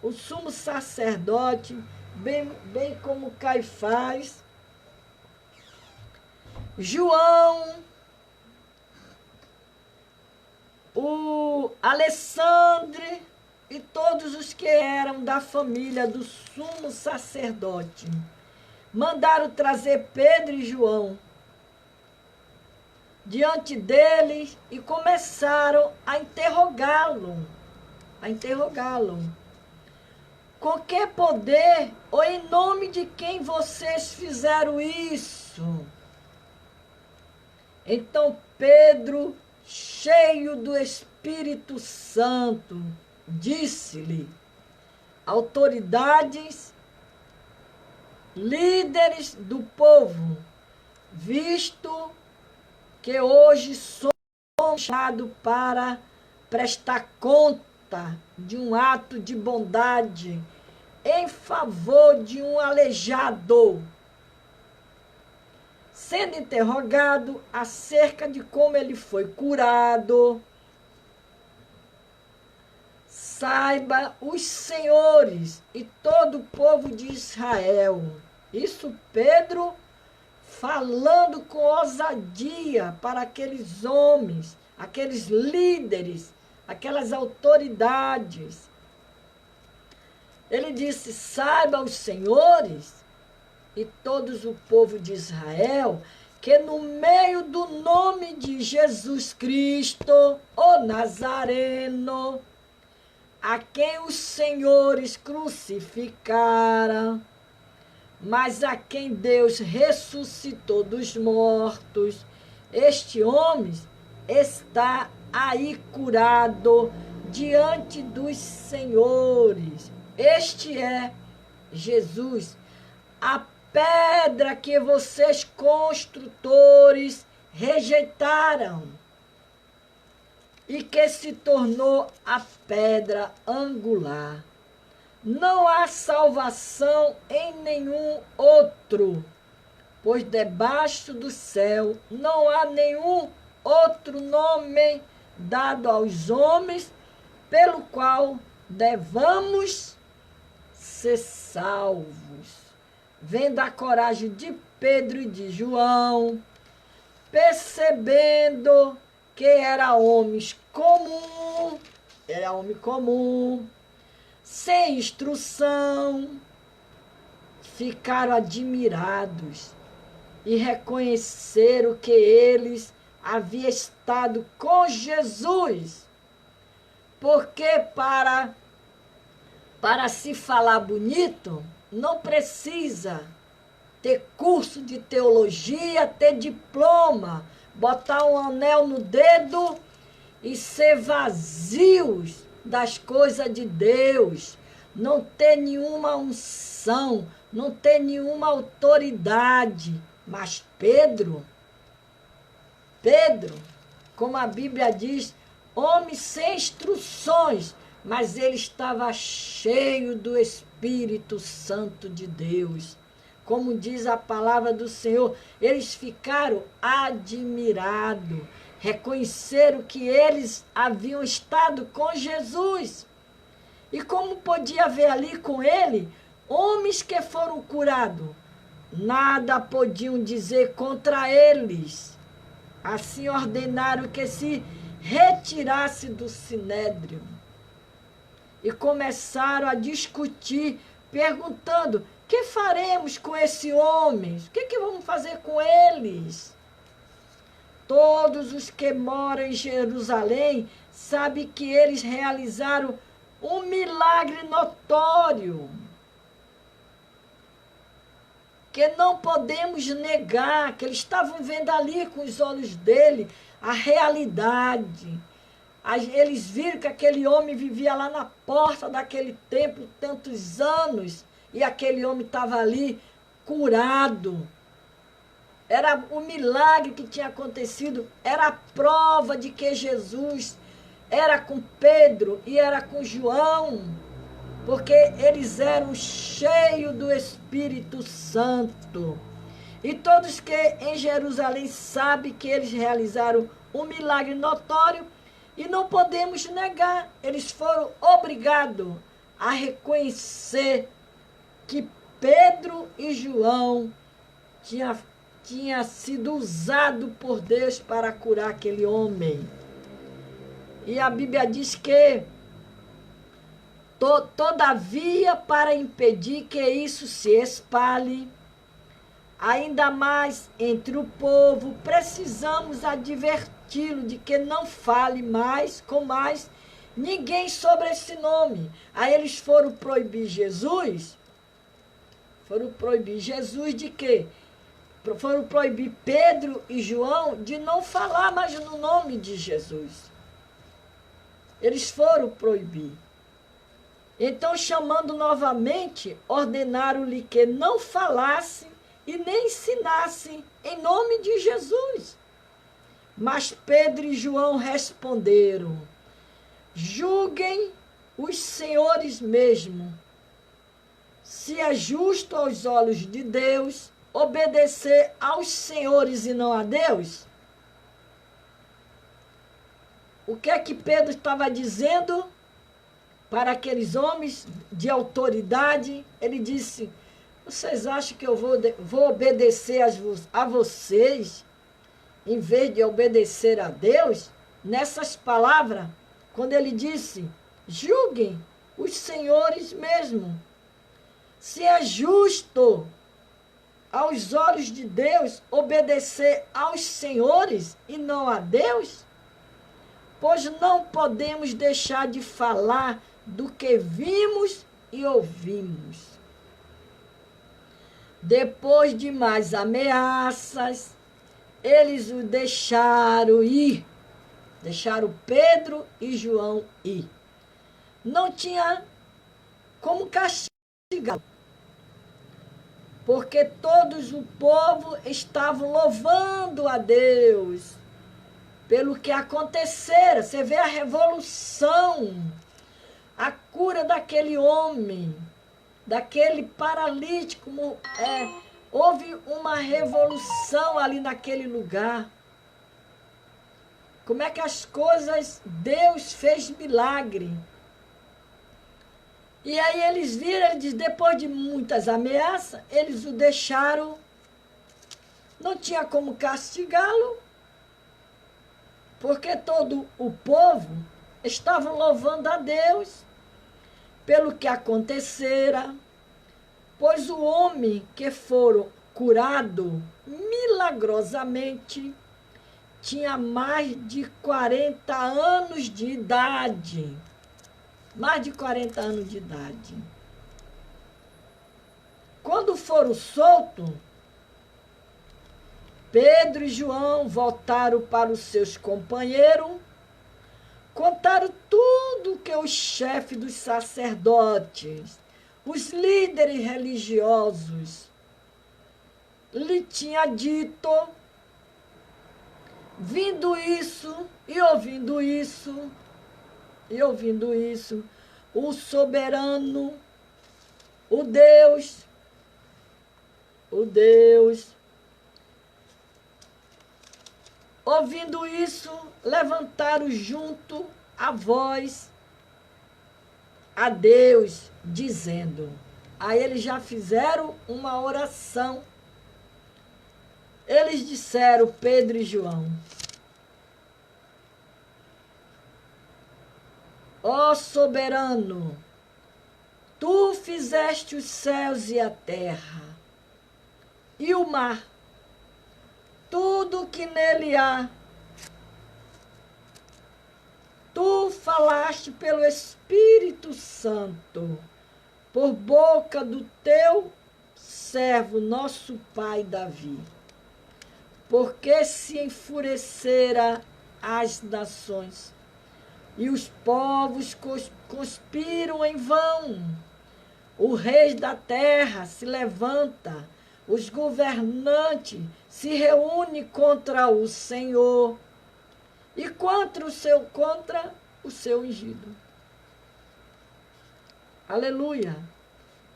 o sumo sacerdote, bem como Caifás, João, o Alexandre e todos os que eram da família do sumo sacerdote. Mandaram trazer Pedro e João diante deles e começaram a interrogá-lo. Com que poder ou em nome de quem vocês fizeram isso? Então Pedro, cheio do Espírito Santo, disse-lhe: autoridades, líderes do povo, visto que hoje somos chamados para prestar conta de um ato de bondade em favor de um aleijado, sendo interrogado acerca de como ele foi curado. Saiba os senhores e todo o povo de Israel. Isso Pedro falando com ousadia para aqueles homens, aqueles líderes, aquelas autoridades. Ele disse: saiba os senhores e todos o povo de Israel que no meio do nome de Jesus Cristo, o Nazareno, a quem os senhores crucificaram, mas a quem Deus ressuscitou dos mortos, este homem está aí curado diante dos senhores. Este é Jesus, a pedra que vocês construtores rejeitaram e que se tornou a pedra angular. Não há salvação em nenhum outro, pois debaixo do céu não há nenhum outro nome dado aos homens pelo qual devamos ser salvos. Vendo a coragem de Pedro e de João, percebendo que era homem comum, sem instrução, ficaram admirados e reconheceram que eles haviam estado com Jesus, porque para se falar bonito, não precisa ter curso de teologia, ter diploma, botar um anel no dedo e ser vazios das coisas de Deus, não ter nenhuma unção, não ter nenhuma autoridade. Mas Pedro, como a Bíblia diz, homem sem instruções, mas ele estava cheio do Espírito Santo de Deus. Como diz a palavra do Senhor, eles ficaram admirados, reconheceram que eles haviam estado com Jesus. E como podia haver ali com ele homens que foram curados? Nada podiam dizer contra eles. Assim ordenaram que se retirasse do sinédrio. E começaram a discutir, perguntando: que faremos com esses homens? O que vamos fazer com eles? Todos os que moram em Jerusalém sabem que eles realizaram um milagre notório, que não podemos negar, que eles estavam vendo ali com os olhos dele a realidade. Eles viram que aquele homem vivia lá na porta daquele templo tantos anos, e aquele homem estava ali curado. Era o milagre que tinha acontecido, era a prova de que Jesus era com Pedro e era com João, porque eles eram cheios do Espírito Santo. E todos que em Jerusalém sabem que eles realizaram um milagre notório, e não podemos negar, eles foram obrigados a reconhecer que Pedro e João tinha sido usado por Deus para curar aquele homem. E a Bíblia diz que, todavia, para impedir que isso se espalhe, ainda mais entre o povo, precisamos adverti-lo de que não fale mais com mais ninguém sobre esse nome. Aí eles foram proibir Jesus. Foram proibir Jesus de quê? Foram proibir Pedro e João de não falar mais no nome de Jesus. Eles foram proibir. Então, chamando novamente, ordenaram-lhe que não falasse e nem ensinasse em nome de Jesus. Mas Pedro e João responderam: julguem os senhores mesmo, se é justo aos olhos de Deus obedecer aos senhores e não a Deus. O que é que Pedro estava dizendo para aqueles homens de autoridade? Ele disse: vocês acham que eu vou obedecer a vocês em vez de obedecer a Deus? Nessas palavras, quando ele disse: julguem os senhores mesmo, se é justo aos olhos de Deus obedecer aos senhores e não a Deus, pois não podemos deixar de falar do que vimos e ouvimos. Depois de mais ameaças, eles o deixaram ir. Deixaram Pedro e João ir. Não tinha como castigá-lo, porque todos o povo estavam louvando a Deus pelo que acontecera. Você vê a revolução, a cura daquele homem, daquele paralítico. Houve uma revolução ali naquele lugar. Como é que as coisas, Deus fez milagre. E aí eles viram, ele diz, depois de muitas ameaças, eles o deixaram, não tinha como castigá-lo, porque todo o povo estava louvando a Deus pelo que acontecera, pois o homem que foram curado milagrosamente tinha mais de 40 anos de idade. Mais de 40 anos de idade. Quando foram soltos, Pedro e João voltaram para os seus companheiros, contaram tudo que os chefes dos sacerdotes, os líderes religiosos, lhe tinha dito. Vindo isso e ouvindo isso, o soberano, o Deus, ouvindo isso, levantaram junto a voz a Deus, dizendo. Aí eles já fizeram uma oração. Eles disseram, Pedro e João: ó soberano, tu fizeste os céus e a terra, e o mar, tudo que nele há. Tu falaste pelo Espírito Santo, por boca do teu servo, nosso pai Davi. Porque se enfurecera as nações, e os povos conspiram em vão. O rei da terra se levanta, os governantes se reúnem contra o Senhor e contra o seu ungido. Aleluia!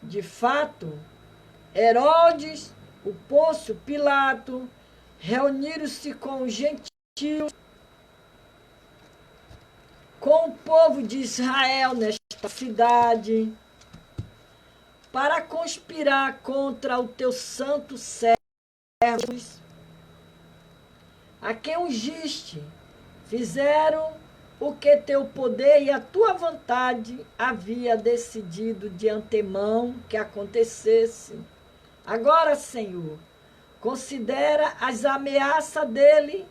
De fato, Herodes, o Pôncio Pilato, reuniram-se com os gentios, com o povo de Israel nesta cidade, para conspirar contra o teu santo servo, a quem ungiste. Fizeram o que teu poder e a tua vontade havia decidido de antemão que acontecesse. Agora, Senhor, considera as ameaças dele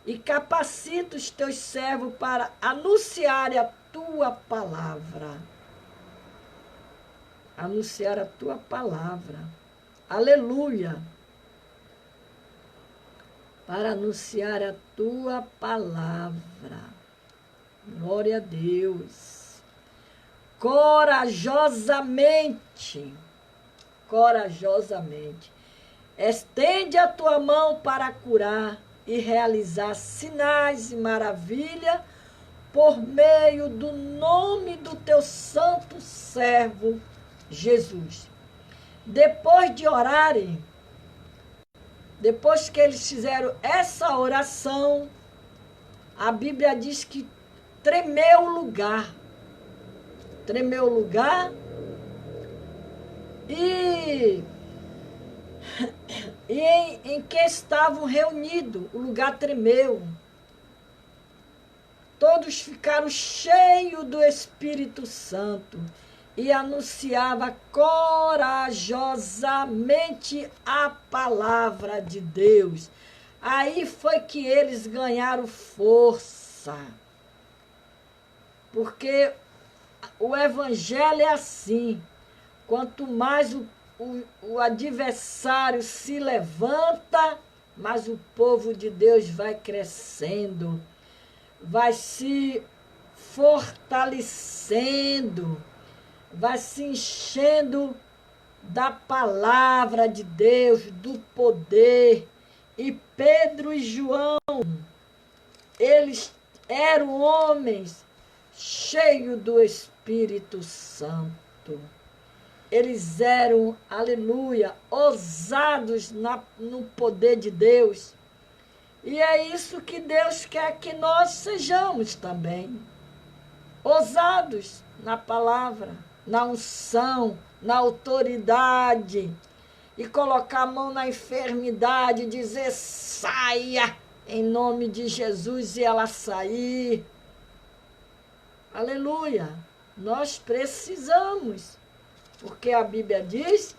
e capacita os teus servos para anunciar a tua palavra. Anunciar a tua palavra. Aleluia. Para anunciar a tua palavra. Glória a Deus. corajosamente, corajosamente. Estende a tua mão para curar e realizar sinais e maravilha por meio do nome do teu santo servo Jesus. Depois de orarem, depois que eles fizeram essa oração, a Bíblia diz que tremeu o lugar. Tremeu o lugar e em que estavam reunidos, o lugar tremeu. Todos ficaram cheios do Espírito Santo e anunciava corajosamente a palavra de Deus. Aí foi que eles ganharam força. Porque o evangelho é assim. Quanto mais o adversário se levanta, mais o povo de Deus vai crescendo, vai se fortalecendo, vai se enchendo da palavra de Deus, do poder. E Pedro e João, eles eram homens cheios do Espírito Santo. Eles eram, aleluia, ousados no poder de Deus. E é isso que Deus quer que nós sejamos também. Ousados na palavra, na unção, na autoridade. E colocar a mão na enfermidade e dizer, saia, em nome de Jesus, e ela sair. Aleluia. Nós precisamos. Porque a Bíblia diz,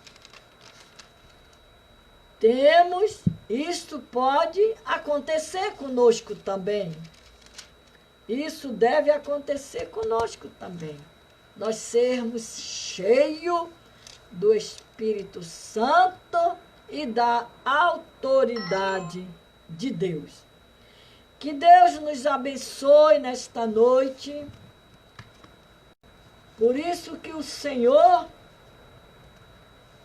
isto pode acontecer conosco também. Isso deve acontecer conosco também. Nós sermos cheios do Espírito Santo e da autoridade de Deus. Que Deus nos abençoe nesta noite. Por isso que o Senhor,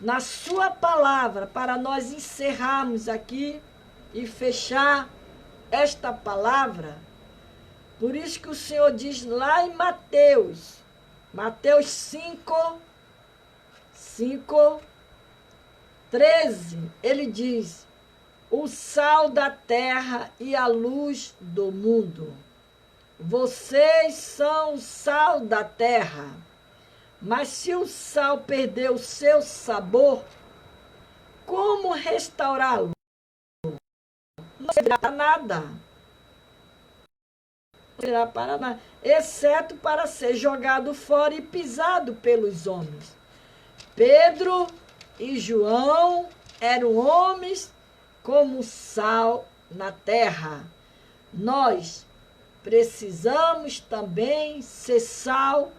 na sua palavra, para nós encerrarmos aqui e fechar esta palavra, por isso que o Senhor diz lá em Mateus 5, 13, ele diz, o sal da terra e a luz do mundo. Vocês são o sal da terra. Mas se o sal perder o seu sabor, como restaurá-lo? Não servirá para nada. Não servirá para nada, exceto para ser jogado fora e pisado pelos homens. Pedro e João eram homens como sal na terra. Nós precisamos também ser sal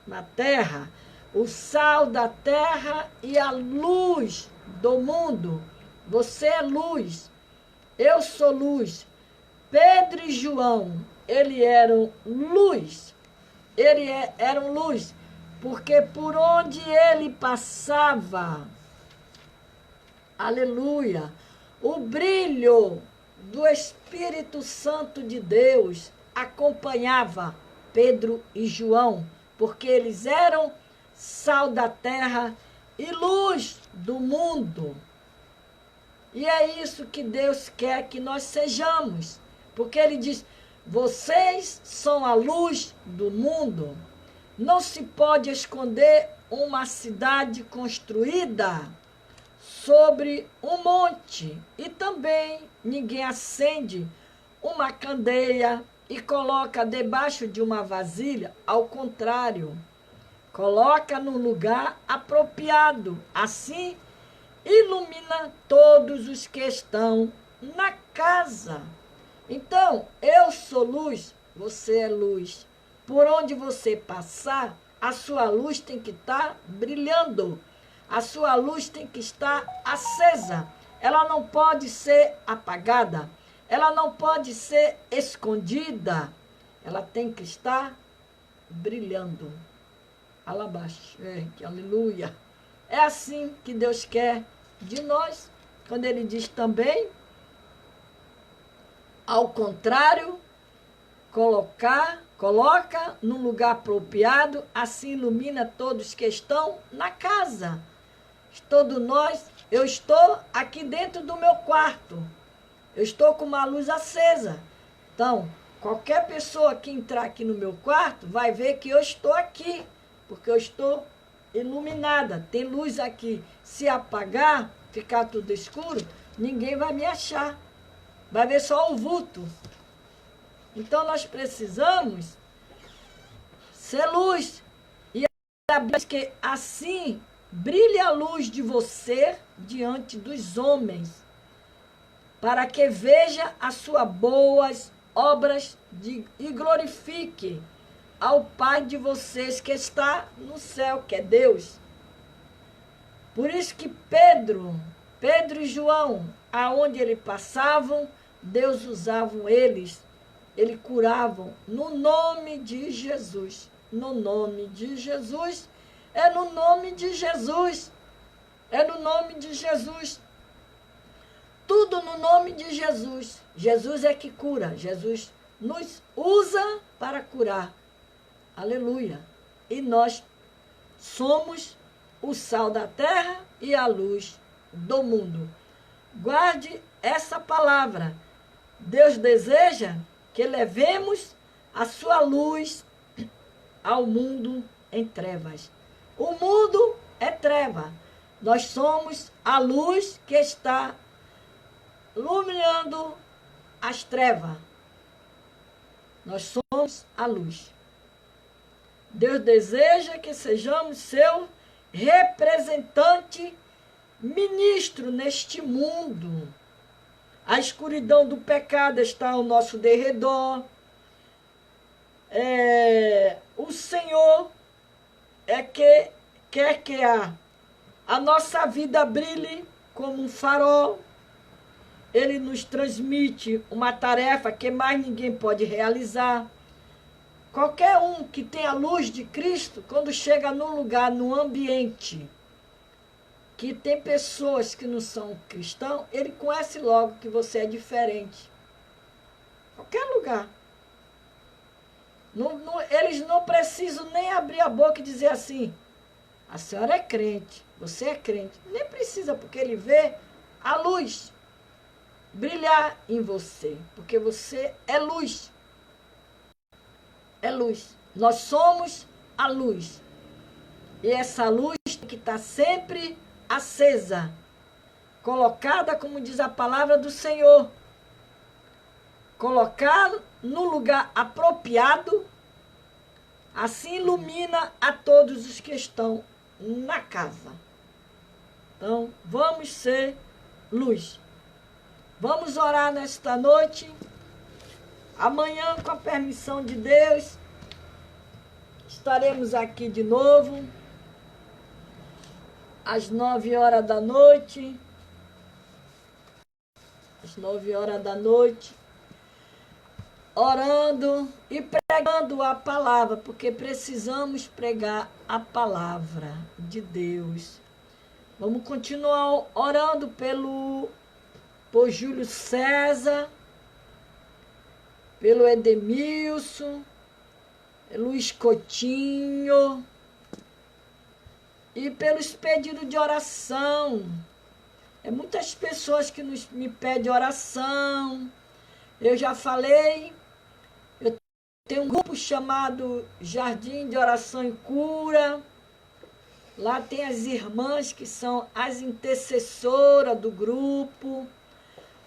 na terra, o sal da terra e a luz do mundo. Você é luz, eu sou luz. Pedro e João, eles eram luz, eram luz, porque por onde ele passava, aleluia, o brilho do Espírito Santo de Deus acompanhava Pedro e João, porque eles eram sal da terra e luz do mundo. E é isso que Deus quer que nós sejamos. Porque ele diz, vocês são a luz do mundo. Não se pode esconder uma cidade construída sobre um monte. E também ninguém acende uma candeia e coloca debaixo de uma vasilha, ao contrário, coloca no lugar apropriado. Assim, ilumina todos os que estão na casa. Então, eu sou luz, você é luz. Por onde você passar, a sua luz tem que estar brilhando. A sua luz tem que estar acesa. Ela não pode ser apagada. Ela não pode ser escondida. Ela tem que estar brilhando. Alabaste, aleluia. É assim que Deus quer de nós, quando Ele diz também, ao contrário, coloca num lugar apropriado, assim ilumina todos que estão na casa. Todos nós, eu estou aqui dentro do meu quarto, eu estou com uma luz acesa. Então, qualquer pessoa que entrar aqui no meu quarto vai ver que eu estou aqui, porque eu estou iluminada, tem luz aqui. Se apagar, ficar tudo escuro, ninguém vai me achar, vai ver só o vulto. Então nós precisamos ser luz. E a Bíblia diz que assim brilhe a luz de você diante dos homens, para que veja as suas boas obras e glorifique ao Pai de vocês que está no céu, que é Deus. Por isso que Pedro e João, aonde eles passavam, Deus usava eles curavam no nome de Jesus. No nome de Jesus. É no nome de Jesus. É no nome de Jesus. Tudo no nome de Jesus. Jesus é que cura. Jesus nos usa para curar. Aleluia. E nós somos o sal da terra e a luz do mundo. Guarde essa palavra. Deus deseja que levemos a sua luz ao mundo em trevas. O mundo é treva. Nós somos a luz que está iluminando as trevas. Nós somos a luz. Deus deseja que sejamos seu representante, ministro neste mundo. A escuridão do pecado está ao nosso derredor. O Senhor quer que a nossa vida brilhe como um farol. Ele nos transmite uma tarefa que mais ninguém pode realizar. Qualquer um que tem a luz de Cristo, quando chega num lugar, num ambiente que tem pessoas que não são cristãos, ele conhece logo que você é diferente. Qualquer lugar. Eles não precisam nem abrir a boca e dizer assim, a senhora é crente, você é crente. Nem precisa, porque ele vê a luz brilhar em você, porque você é luz. É luz. Nós somos a luz. E essa luz tem que estar sempre acesa, colocada, como diz a palavra do Senhor, colocada no lugar apropriado, assim ilumina a todos os que estão na casa. Então, vamos ser luz. Vamos orar nesta noite. Amanhã, com a permissão de Deus, estaremos aqui de novo, às 9h da noite. Às 9h da noite. Orando e pregando a palavra, porque precisamos pregar a palavra de Deus. Vamos continuar orando por Júlio César, pelo Edemilson, Luiz Coutinho, e pelos pedidos de oração. Muitas pessoas que me pedem oração. Eu já falei, eu tenho um grupo chamado Jardim de Oração e Cura. Lá tem as irmãs que são as intercessoras do grupo.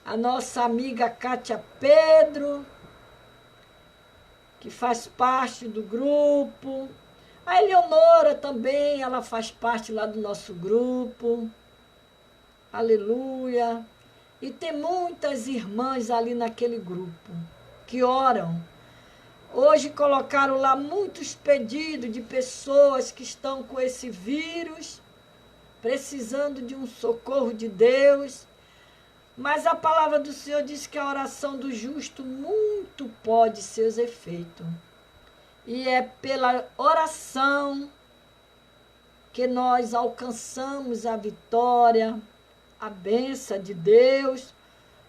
A nossa amiga Kátia Pedro, que faz parte do grupo. A Eleonora também, ela faz parte lá do nosso grupo. Aleluia. E tem muitas irmãs ali naquele grupo que oram. Hoje colocaram lá muitos pedidos de pessoas que estão com esse vírus, precisando de um socorro de Deus. Mas a palavra do Senhor diz que a oração do justo muito pode seus efeitos. E é pela oração que nós alcançamos a vitória, a bênção de Deus,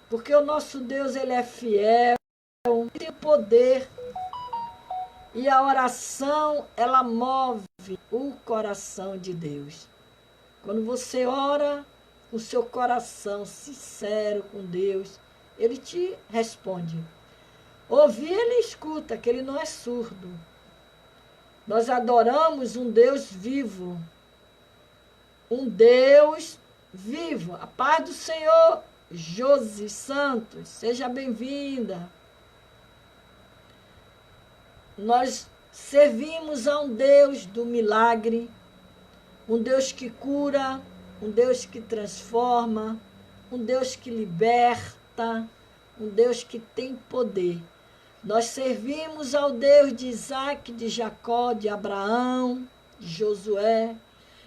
porque o nosso Deus, ele é fiel, tem poder, e a oração, ela move o coração de Deus. Quando você ora com o seu coração sincero com Deus, ele te responde. Ouvir, ele escuta, que ele não é surdo. Nós adoramos um Deus vivo. Um Deus vivo. A paz do Senhor, Josi Santos, seja bem-vinda. Nós servimos a um Deus do milagre, um Deus que cura, um Deus que transforma, um Deus que liberta, um Deus que tem poder. Nós servimos ao Deus de Isaac, de Jacó, de Abraão, de Josué.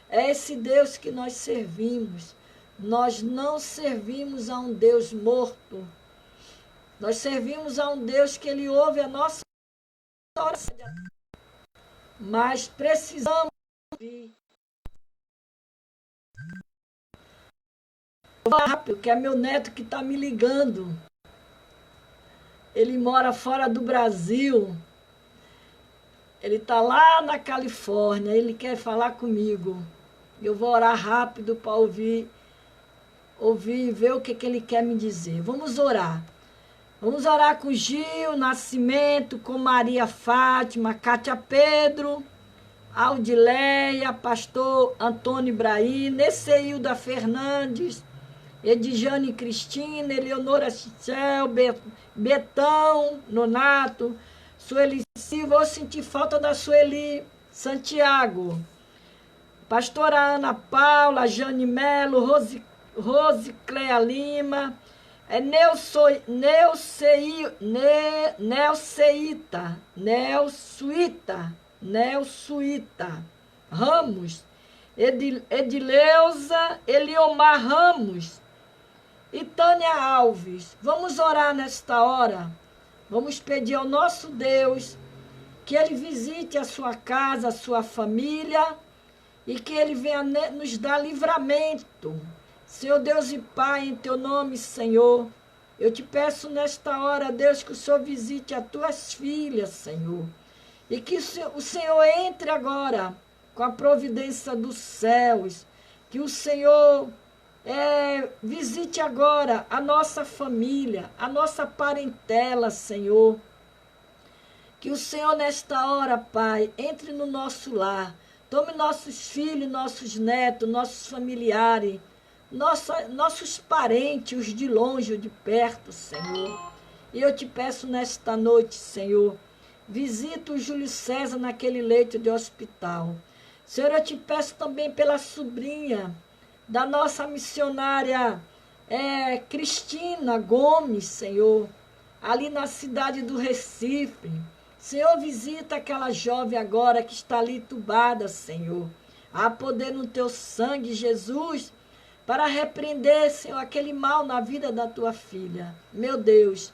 É esse Deus que nós servimos. Nós não servimos a um Deus morto. Nós servimos a um Deus que ele ouve a nossa oração. Mas precisamos ouvir. Rápido, que é meu neto que está me ligando. Ele mora fora do Brasil. Ele está lá na Califórnia. Ele quer falar comigo. Eu vou orar rápido para ouvir e ver o que ele quer me dizer. Vamos orar. Vamos orar com Gil Nascimento, com Maria Fátima, Cátia Pedro, Aldileia, pastor Antônio Ibrahim, Nesseilda Fernandes, Edjane Cristina, Eleonora Cicel, Betão, Nonato, Sueli Silva. Vou sentir falta da Sueli Santiago. Pastora Ana Paula, Jane Melo, Rose Cleia Lima, Nelsuíta Ramos, Edileuza, Eliomar Ramos e Tânia Alves. Vamos orar nesta hora. Vamos pedir ao nosso Deus que ele visite a sua casa, a sua família, e que ele venha nos dar livramento. Senhor Deus e Pai, em teu nome, Senhor, eu te peço nesta hora, Deus, que o Senhor visite as tuas filhas, Senhor. E que o Senhor entre agora com a providência dos céus. Que o Senhor visite agora a nossa família, a nossa parentela, Senhor. Que o Senhor, nesta hora, Pai, entre no nosso lar. Tome nossos filhos, nossos netos, nossos familiares, nossos parentes, os de longe, os de perto, Senhor. E eu te peço nesta noite, Senhor, visita o Júlio César naquele leito de hospital. Senhor, eu te peço também pela sobrinha da nossa missionária Cristina Gomes, Senhor, ali na cidade do Recife. Senhor, visita aquela jovem agora que está ali entubada, Senhor. Há poder no teu sangue, Jesus, para repreender, Senhor, aquele mal na vida da tua filha. Meu Deus,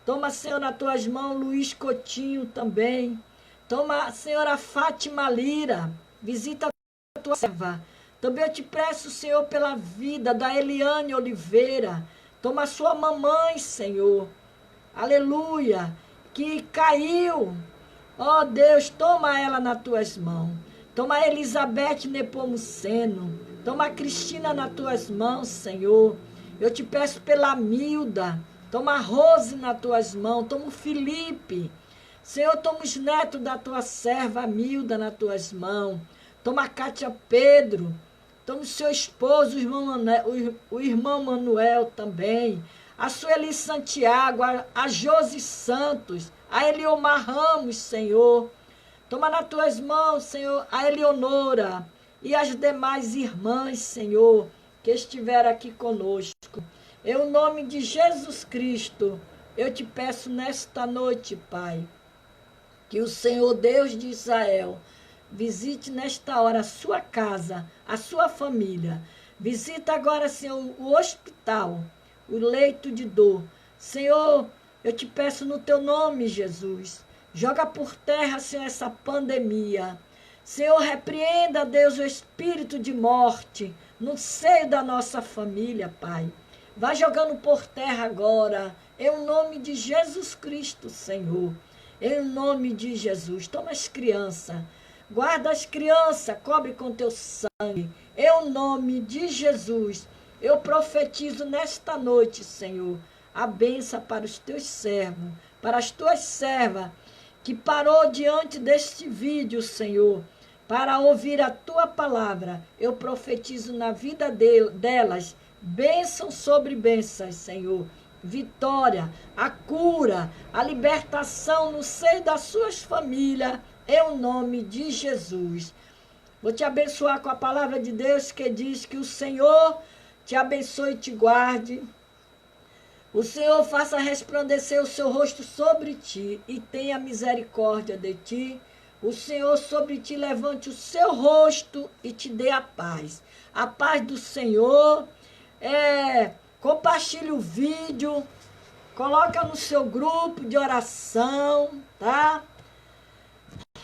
toma, Senhor, nas tuas mãos Luiz Coutinho também. Toma, Senhor, a Fátima Lira. Visita a tua serva. Também eu te peço, Senhor, pela vida da Eliane Oliveira. Toma a sua mamãe, Senhor. Aleluia. Que caiu. Ó Deus, toma ela nas tuas mãos. Toma a Elizabeth Nepomuceno. Toma a Cristina nas tuas mãos, Senhor. Eu te peço pela Milda. Toma a Rose nas tuas mãos. Toma o Felipe. Senhor, toma os netos da tua serva, Milda, nas tuas mãos. Toma a Cátia Pedro. Toma o seu esposo, o irmão Manuel também. A Sueli Santiago, a Josi Santos, a Eliomar Ramos, Senhor. Toma nas tuas mãos, Senhor, a Eleonora e as demais irmãs, Senhor, que estiveram aqui conosco. Em nome de Jesus Cristo, eu te peço nesta noite, Pai, que o Senhor Deus de Israel visite nesta hora a sua casa, a sua família. Visita agora, Senhor, o hospital, o leito de dor. Senhor, eu te peço no teu nome, Jesus. Joga por terra, Senhor, essa pandemia. Senhor, repreenda, Deus, o espírito de morte no seio da nossa família, Pai. Vai jogando por terra agora, em nome de Jesus Cristo, Senhor. Em nome de Jesus. Toma as crianças. Guarda as crianças, cobre com teu sangue. Em nome de Jesus. Eu profetizo nesta noite, Senhor, a bênção para os teus servos, para as tuas servas, que parou diante deste vídeo, Senhor, para ouvir a tua palavra. Eu profetizo na vida delas, bênção sobre bênçãos, Senhor. Vitória, a cura, a libertação no seio das suas famílias, em nome de Jesus. Vou te abençoar com a palavra de Deus que diz que o Senhor te abençoe e te guarde. O Senhor faça resplandecer o seu rosto sobre ti e tenha misericórdia de ti. O Senhor sobre ti levante o seu rosto e te dê a paz. A paz do Senhor. Compartilhe o vídeo. Coloca no seu grupo de oração, tá?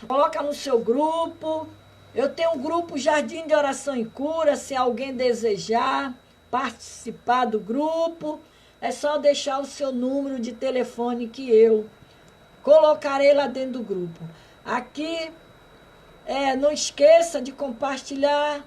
Coloca no seu grupo. Eu tenho um grupo Jardim de Oração e Cura. Se alguém desejar participar do grupo, é só deixar o seu número de telefone que eu colocarei lá dentro do grupo. Aqui, não esqueça de compartilhar,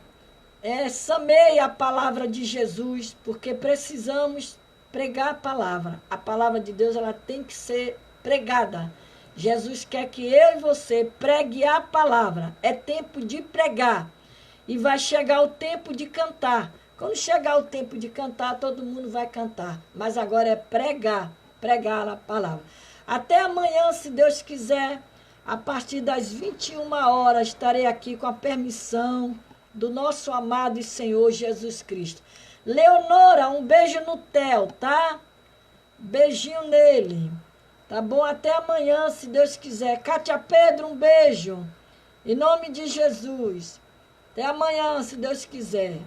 semeie a palavra de Jesus, porque precisamos pregar a palavra. A palavra de Deus, ela tem que ser pregada. Jesus quer que eu e você pregue a palavra. É tempo de pregar. E vai chegar o tempo de cantar. Quando chegar o tempo de cantar, todo mundo vai cantar. Mas agora é pregar a palavra. Até amanhã, se Deus quiser, a partir das 21 horas, estarei aqui com a permissão do nosso amado e Senhor Jesus Cristo. Leonora, um beijo no Theo, tá? Beijinho nele. Tá bom? Até amanhã, se Deus quiser. Cátia Pedro, um beijo. Em nome de Jesus. Até amanhã, se Deus quiser.